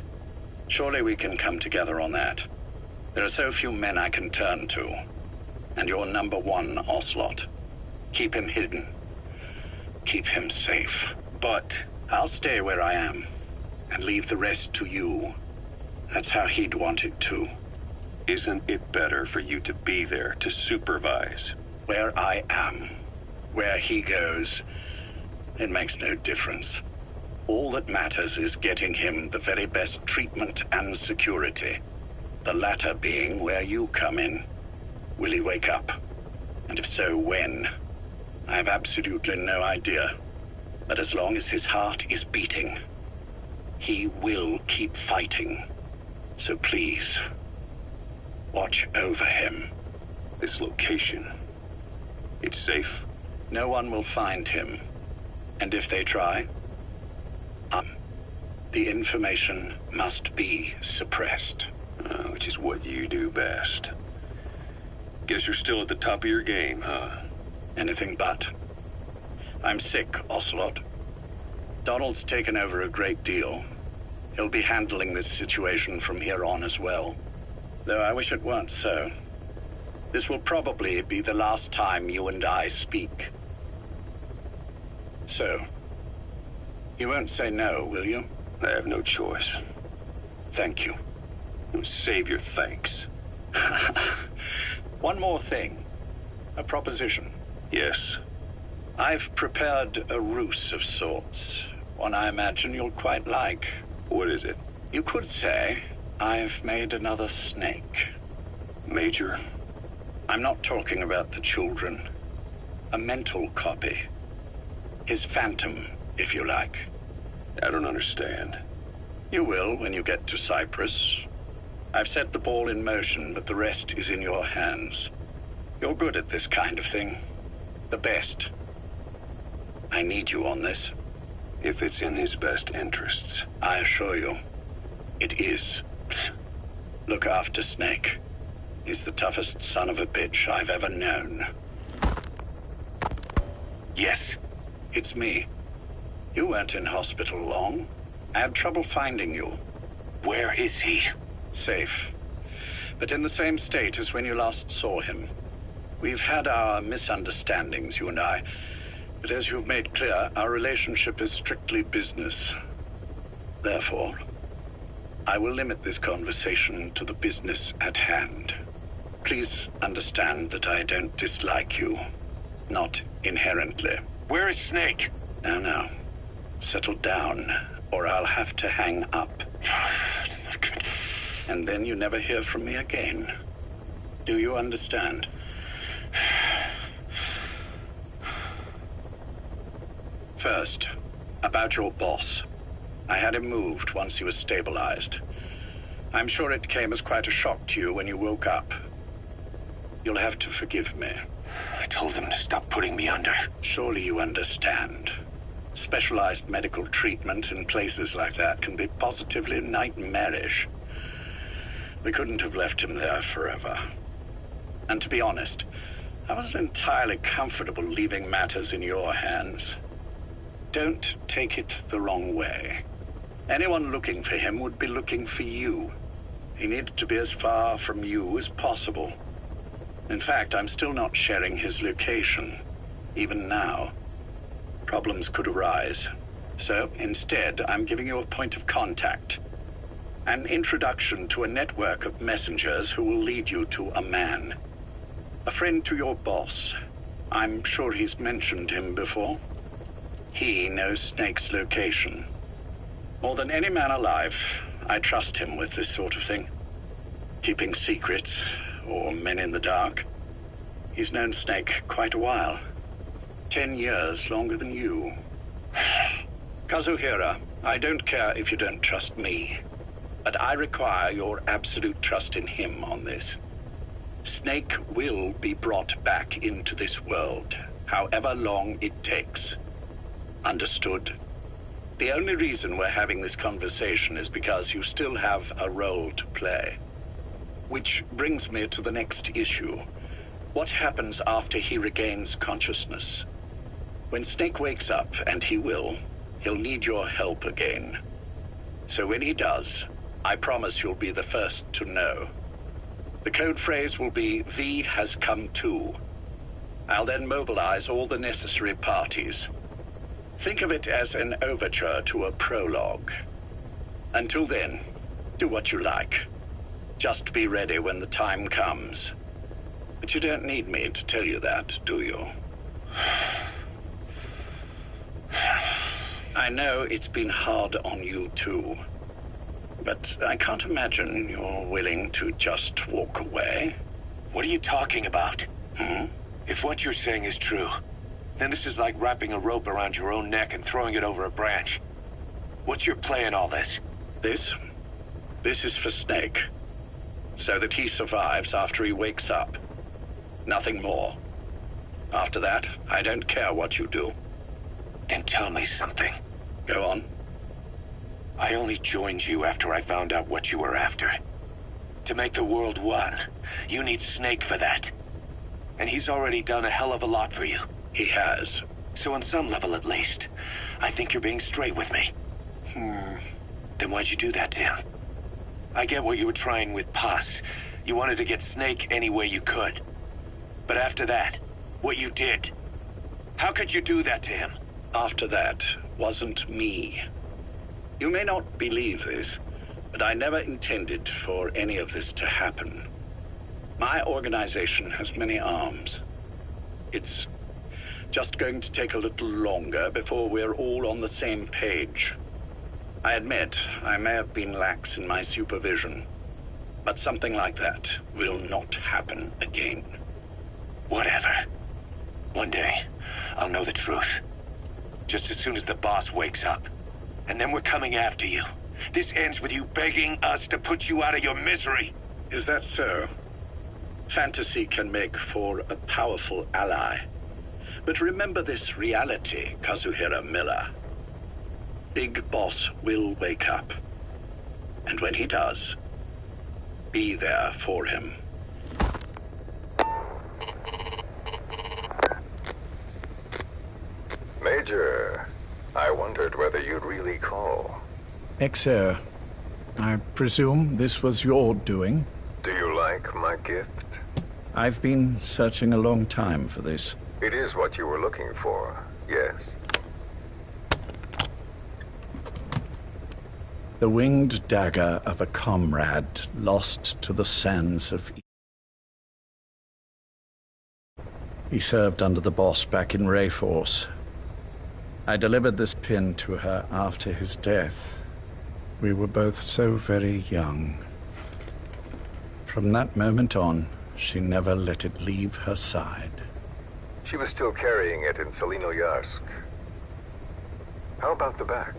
Surely we can come together on that. There are so few men I can turn to. And you're number one, Ocelot. Keep him hidden. Keep him safe. But I'll stay where I am and leave the rest to you. That's how he'd want it too. Isn't it better for you to be there to supervise? Where I am, where he goes, it makes no difference. All that matters is getting him the very best treatment and security. The latter being where you come in. Will he wake up? And if so, when? I have absolutely no idea. But as long as his heart is beating, he will keep fighting. So please, watch over him. This location, it's safe? No one will find him. And if they try, the information must be suppressed. Which is what you do best. Guess you're still at the top of your game, huh? Anything but. I'm sick, Ocelot. Donald's taken over a great deal. He'll be handling this situation from here on as well. Though I wish it weren't so. This will probably be the last time you and I speak. So, you won't say no, will you? I have no choice. Thank you. Save your thanks. One more thing. A proposition. Yes. I've prepared a ruse of sorts. One I imagine you'll quite like. What is it? You could say I've made another Snake. Major? I'm not talking about the children. A mental copy. His phantom, if you like. I don't understand. You will when you get to Cyprus. I've set the ball in motion, but the rest is in your hands. You're good at this kind of thing. The best. I need you on this. If it's in his best interests. I assure you, it is. Look after Snake. He's the toughest son of a bitch I've ever known. Yes, it's me. You weren't in hospital long. I had trouble finding you. Where is he? Safe. But in the same state as when you last saw him. We've had our misunderstandings, you and I. But as you've made clear, our relationship is strictly business. Therefore, I will limit this conversation to the business at hand. Please understand that I don't dislike you. Not inherently. Where is Snake? Now. Settle down, or I'll have to hang up. And then you never hear from me again. Do you understand? First, about your boss. I had him moved once he was stabilized. I'm sure it came as quite a shock to you when you woke up. You'll have to forgive me. I told him to stop putting me under. Surely you understand. Specialized medical treatment in places like that can be positively nightmarish. We couldn't have left him there forever. And to be honest, I wasn't entirely comfortable leaving matters in your hands. Don't take it the wrong way. Anyone looking for him would be looking for you. He needed to be as far from you as possible. In fact, I'm still not sharing his location, even now. Problems could arise. So, instead, I'm giving you a point of contact. An introduction to a network of messengers who will lead you to a man. A friend to your boss. I'm sure he's mentioned him before. He knows Snake's location. More than any man alive, I trust him with this sort of thing. Keeping secrets, or men in the dark. He's known Snake quite a while. 10 years longer than you. Kazuhira, I don't care if you don't trust me, but I require your absolute trust in him on this. Snake will be brought back into this world, however long it takes. Understood? The only reason we're having this conversation is because you still have a role to play. Which brings me to the next issue. What happens after he regains consciousness? When Snake wakes up, and he will, he'll need your help again. So when he does, I promise you'll be the first to know. The code phrase will be, V has come to. I'll then mobilize all the necessary parties. Think of it as an overture to a prologue. Until then, do what you like. Just be ready when the time comes. But you don't need me to tell you that, do you? I know it's been hard on you too. But I can't imagine you're willing to just walk away. What are you talking about? If what you're saying is true, then this is like wrapping a rope around your own neck and throwing it over a branch. What's your play in all this? This is for Snake. So that he survives after he wakes up. Nothing more. After that, I don't care what you do. Then tell me something. Go on. I only joined you after I found out what you were after. To make the world one, you need Snake for that. And he's already done a hell of a lot for you. He has. So on some level at least, I think you're being straight with me. Then why'd you do that to him? I get what you were trying with Paz. You wanted to get Snake any way you could. But after that, what you did, how could you do that to him? After that wasn't me. You may not believe this, but I never intended for any of this to happen. My organization has many arms. It's just going to take a little longer before we're all on the same page. I admit I may have been lax in my supervision, but something like that will not happen again. Whatever. One day, I'll know the truth. Just as soon as the boss wakes up. And then we're coming after you. This ends with you begging us to put you out of your misery. Is that so? Fantasy can make for a powerful ally. But remember this reality, Kazuhira Miller. Big Boss will wake up. And when he does, be there for him. Major, I wondered whether you'd really call. Exer, I presume this was your doing? Do you like my gift? I've been searching a long time for this. It is what you were looking for, yes. The winged dagger of a comrade lost to the sands of... He served under the boss back in Rayforce. I delivered this pin to her after his death. We were both so very young. From that moment on, she never let it leave her side. She was still carrying it in Selinoyarsk. How about the back?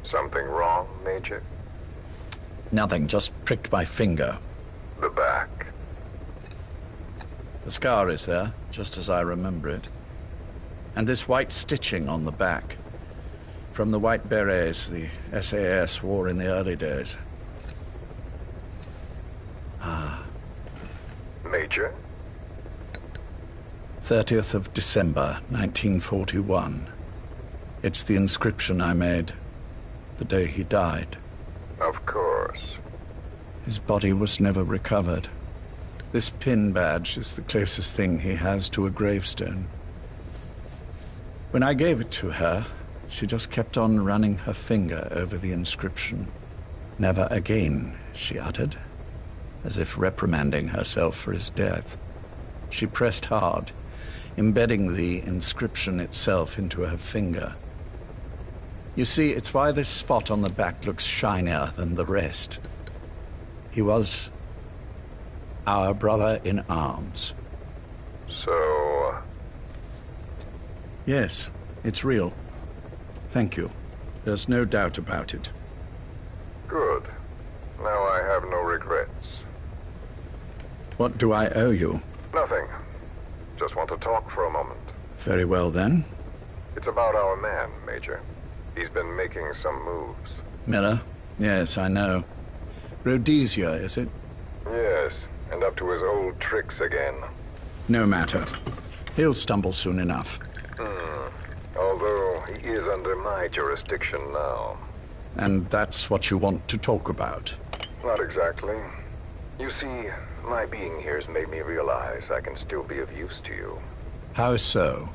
Something wrong, Major? Nothing, just pricked my finger. The back. The scar is there, just as I remember it. And this white stitching on the back. From the white berets the SAS wore in the early days. Major? 30th of December, 1941. It's the inscription I made the day he died. Of course. His body was never recovered. This pin badge is the closest thing he has to a gravestone. When I gave it to her, she just kept on running her finger over the inscription. Never again, she uttered, as if reprimanding herself for his death. She pressed hard, embedding the inscription itself into her finger. You see, it's why this spot on the back looks shinier than the rest. He was our brother in arms. So... Yes, it's real. Thank you. There's no doubt about it. Good. Now I have no regrets. What do I owe you? Nothing. Just want to talk for a moment. Very well, then. It's about our man, Major. He's been making some moves. Miller? Yes, I know. Rhodesia, is it? Yes, and up to his old tricks again. No matter. He'll stumble soon enough. Although he is under my jurisdiction now. And that's what you want to talk about? Not exactly. You see, my being here has made me realize I can still be of use to you. How so?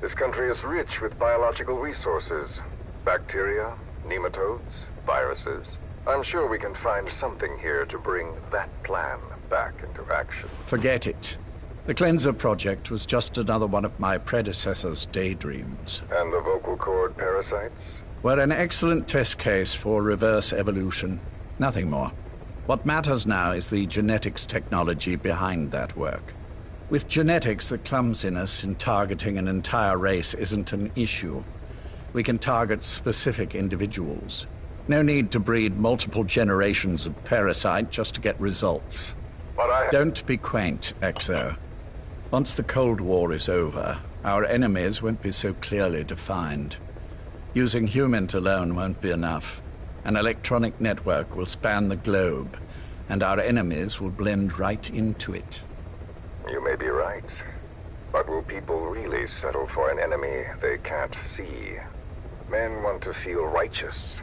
This country is rich with biological resources. Bacteria, nematodes, viruses. I'm sure we can find something here to bring that plan back into action. Forget it. The Cleanser Project was just another one of my predecessor's daydreams. And the vocal cord parasites? Were an excellent test case for reverse evolution. Nothing more. What matters now is the genetics technology behind that work. With genetics, the clumsiness in targeting an entire race isn't an issue. We can target specific individuals. No need to breed multiple generations of parasite just to get results. But Don't be quaint, Exo. Once the Cold War is over, our enemies won't be so clearly defined. Using humans alone won't be enough. An electronic network will span the globe, and our enemies will blend right into it. You may be right. But will people really settle for an enemy they can't see? Men want to feel righteous,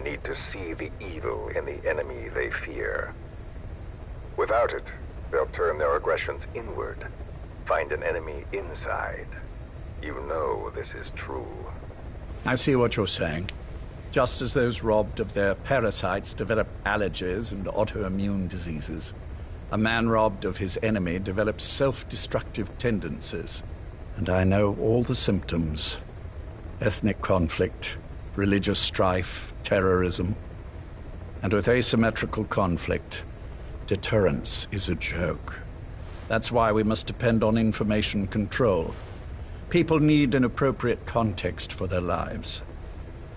need to see the evil in the enemy they fear. Without it, they'll turn their aggressions inward, find an enemy inside. You know this is true. I see what you're saying. Just as those robbed of their parasites develop allergies and autoimmune diseases, a man robbed of his enemy develops self-destructive tendencies. And I know all the symptoms. Ethnic conflict, religious strife, terrorism. And with asymmetrical conflict, deterrence is a joke. That's why we must depend on information control. People need an appropriate context for their lives.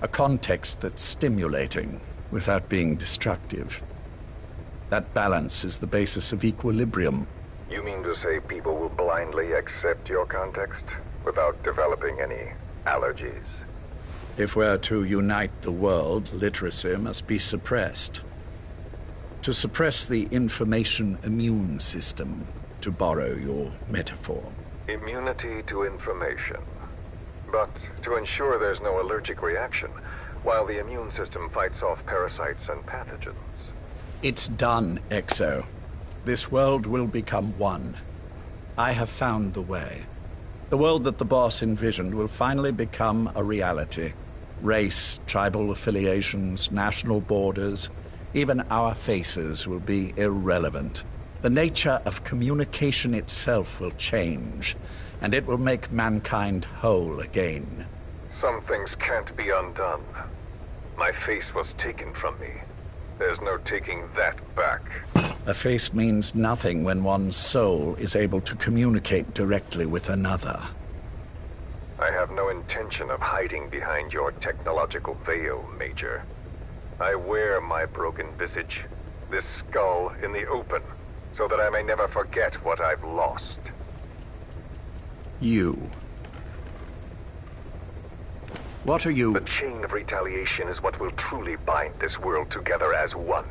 A context that's stimulating without being destructive. That balance is the basis of equilibrium. You mean to say people will blindly accept your context without developing any allergies? If we're to unite the world, literacy must be suppressed. To suppress the information immune system, to borrow your metaphor. Immunity to information. But to ensure there's no allergic reaction, while the immune system fights off parasites and pathogens. It's done, Exo. This world will become one. I have found the way. The world that the boss envisioned will finally become a reality. Race, tribal affiliations, national borders, even our faces will be irrelevant. The nature of communication itself will change, and it will make mankind whole again. Some things can't be undone. My face was taken from me. There's no taking that back. A face means nothing when one's soul is able to communicate directly with another. I have no intention of hiding behind your technological veil, Major. I wear my broken visage, this skull, in the open, so that I may never forget what I've lost. You. What are you? The chain of retaliation is what will truly bind this world together as one.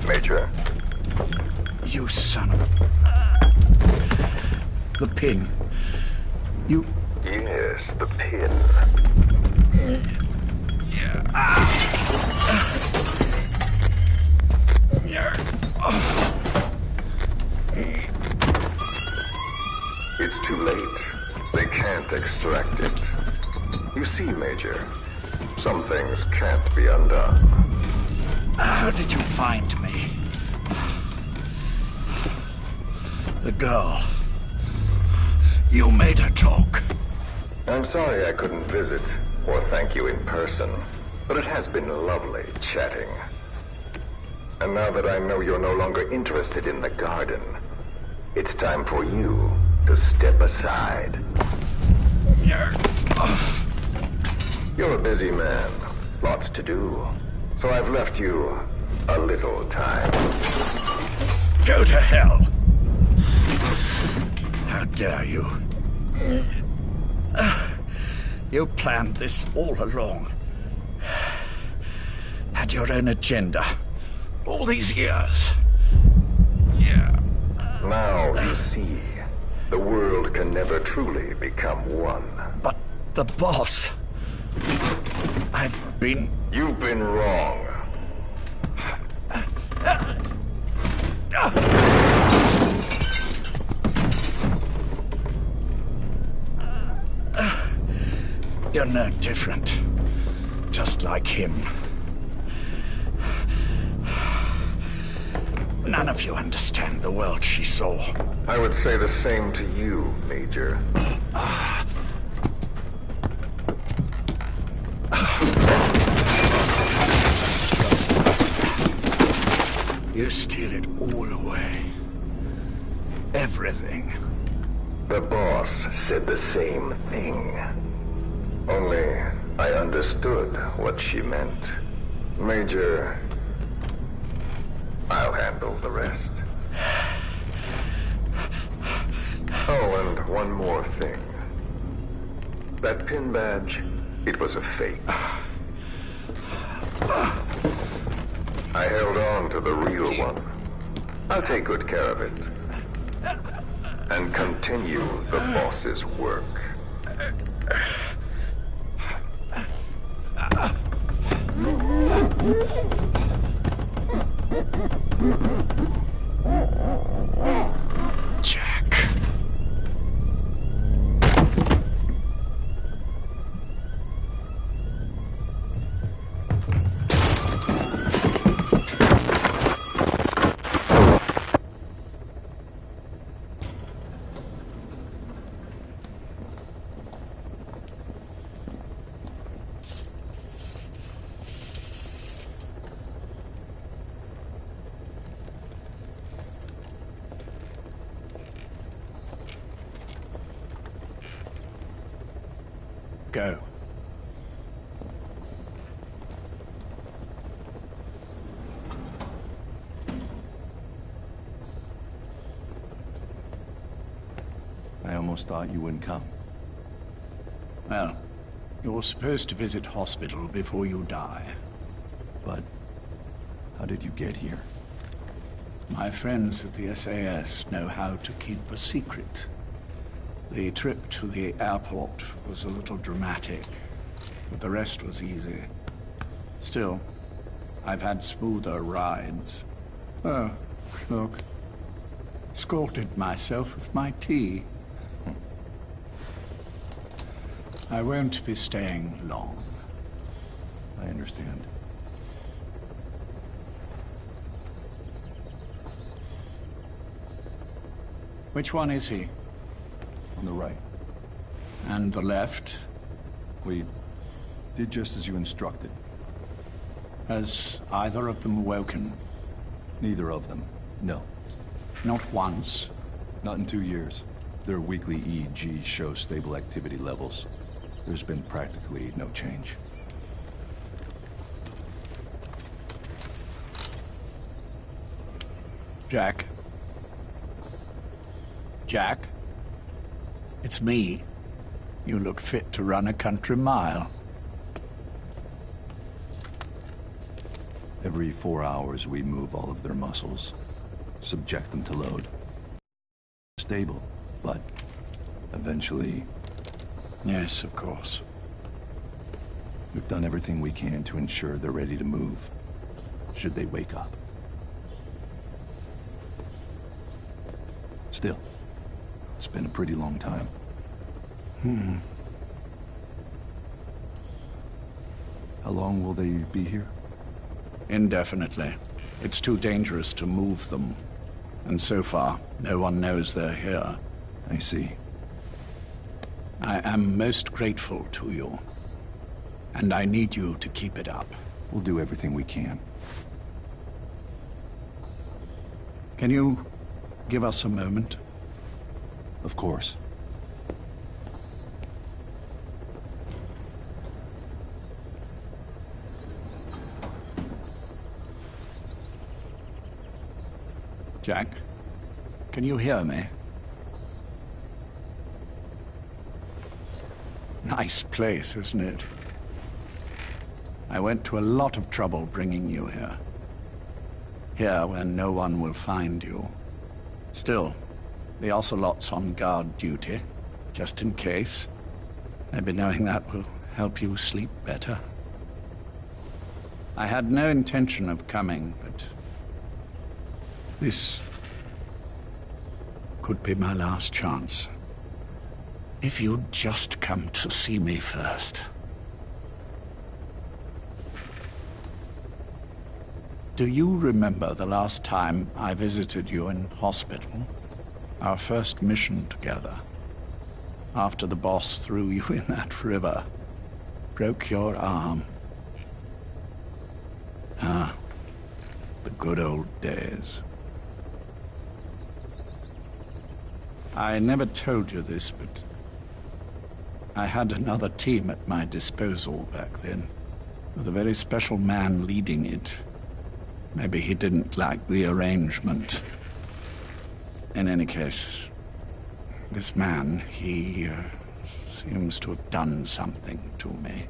Major? You son of a... The pin. You... Yes, the pin. It's too late. They can't extract it. You see, Major, some things can't be undone. How did you find me? The girl. You made her talk. I'm sorry I couldn't visit or thank you in person, but it has been lovely chatting. And now that I know you're no longer interested in the garden, it's time for you to step aside. You're a busy man, lots to do, so I've left you a little time. Go to hell! How dare you? You planned this all along. Had your own agenda. All these years. Now you see, the world can never truly become one. But the boss... You've been wrong. You're no different. Just like him. None of you understand the world she saw. I would say the same to you, Major. You steal it all away. Everything. The boss said the same thing. Only I understood what she meant. Major, I'll handle the rest. Oh, and one more thing. That pin badge, it was a fake. I held on to the real one. I'll take good care of it. And continue the boss's work. Jack. Go. I almost thought you wouldn't come. Well, you're supposed to visit hospital before you die. But how did you get here? My friends at the SAS know how to keep a secret. The trip to the airport was a little dramatic, but the rest was easy. Still, I've had smoother rides. Oh, look. Escorted myself with my tea. I won't be staying long. I understand. Which one is he? On the right. And the left? We did just as you instructed. Has either of them woken? Neither of them, no. Not once? Not in 2 years. Their weekly EEGs show stable activity levels. There's been practically no change. Jack? Jack? It's me. You look fit to run a country mile. Every 4 hours, we move all of their muscles, subject them to load. Stable, but eventually... Yes, of course. We've done everything we can to ensure they're ready to move, should they wake up. Still, it's been a pretty long time. How long will they be here? Indefinitely. It's too dangerous to move them. And so far, no one knows they're here. I see. I am most grateful to you. And I need you to keep it up. We'll do everything we can. Can you give us a moment? Of course. Jack, can you hear me? Nice place, isn't it? I went to a lot of trouble bringing you here. Here, where no one will find you. Still, the Ocelot's on guard duty, just in case. Maybe knowing that will help you sleep better. I had no intention of coming, but this could be my last chance. If you'd just come to see me first. Do you remember the last time I visited you in hospital? Our first mission together. After the boss threw you in that river. Broke your arm. Ah, the good old days. I never told you this, but I had another team at my disposal back then, with a very special man leading it. Maybe he didn't like the arrangement. In any case, this man, he seems to have done something to me.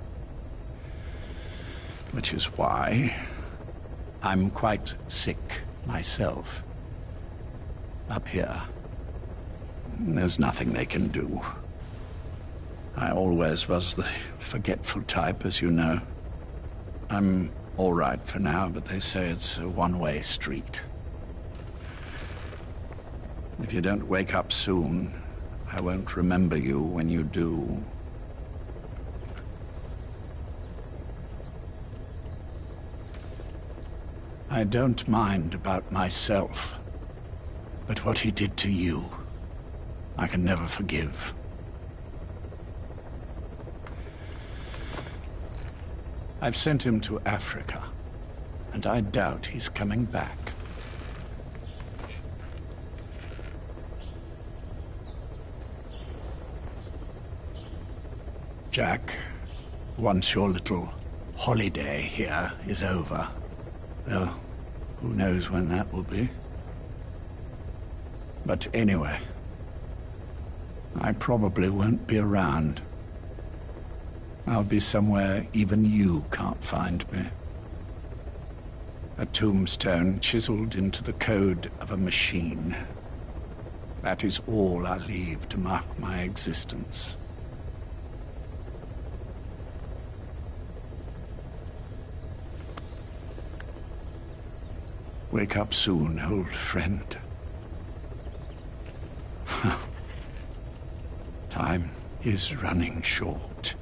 Which is why I'm quite sick myself. Up here. There's nothing they can do. I always was the forgetful type, as you know. I'm all right for now, but they say it's a one-way street. If you don't wake up soon, I won't remember you when you do. I don't mind about myself, but what he did to you, I can never forgive. I've sent him to Africa, and I doubt he's coming back. Jack, once your little holiday here is over, well, who knows when that will be? But anyway, I probably won't be around. I'll be somewhere even you can't find me. A tombstone chiseled into the code of a machine. That is all I leave to mark my existence. Wake up soon, old friend. Time is running short.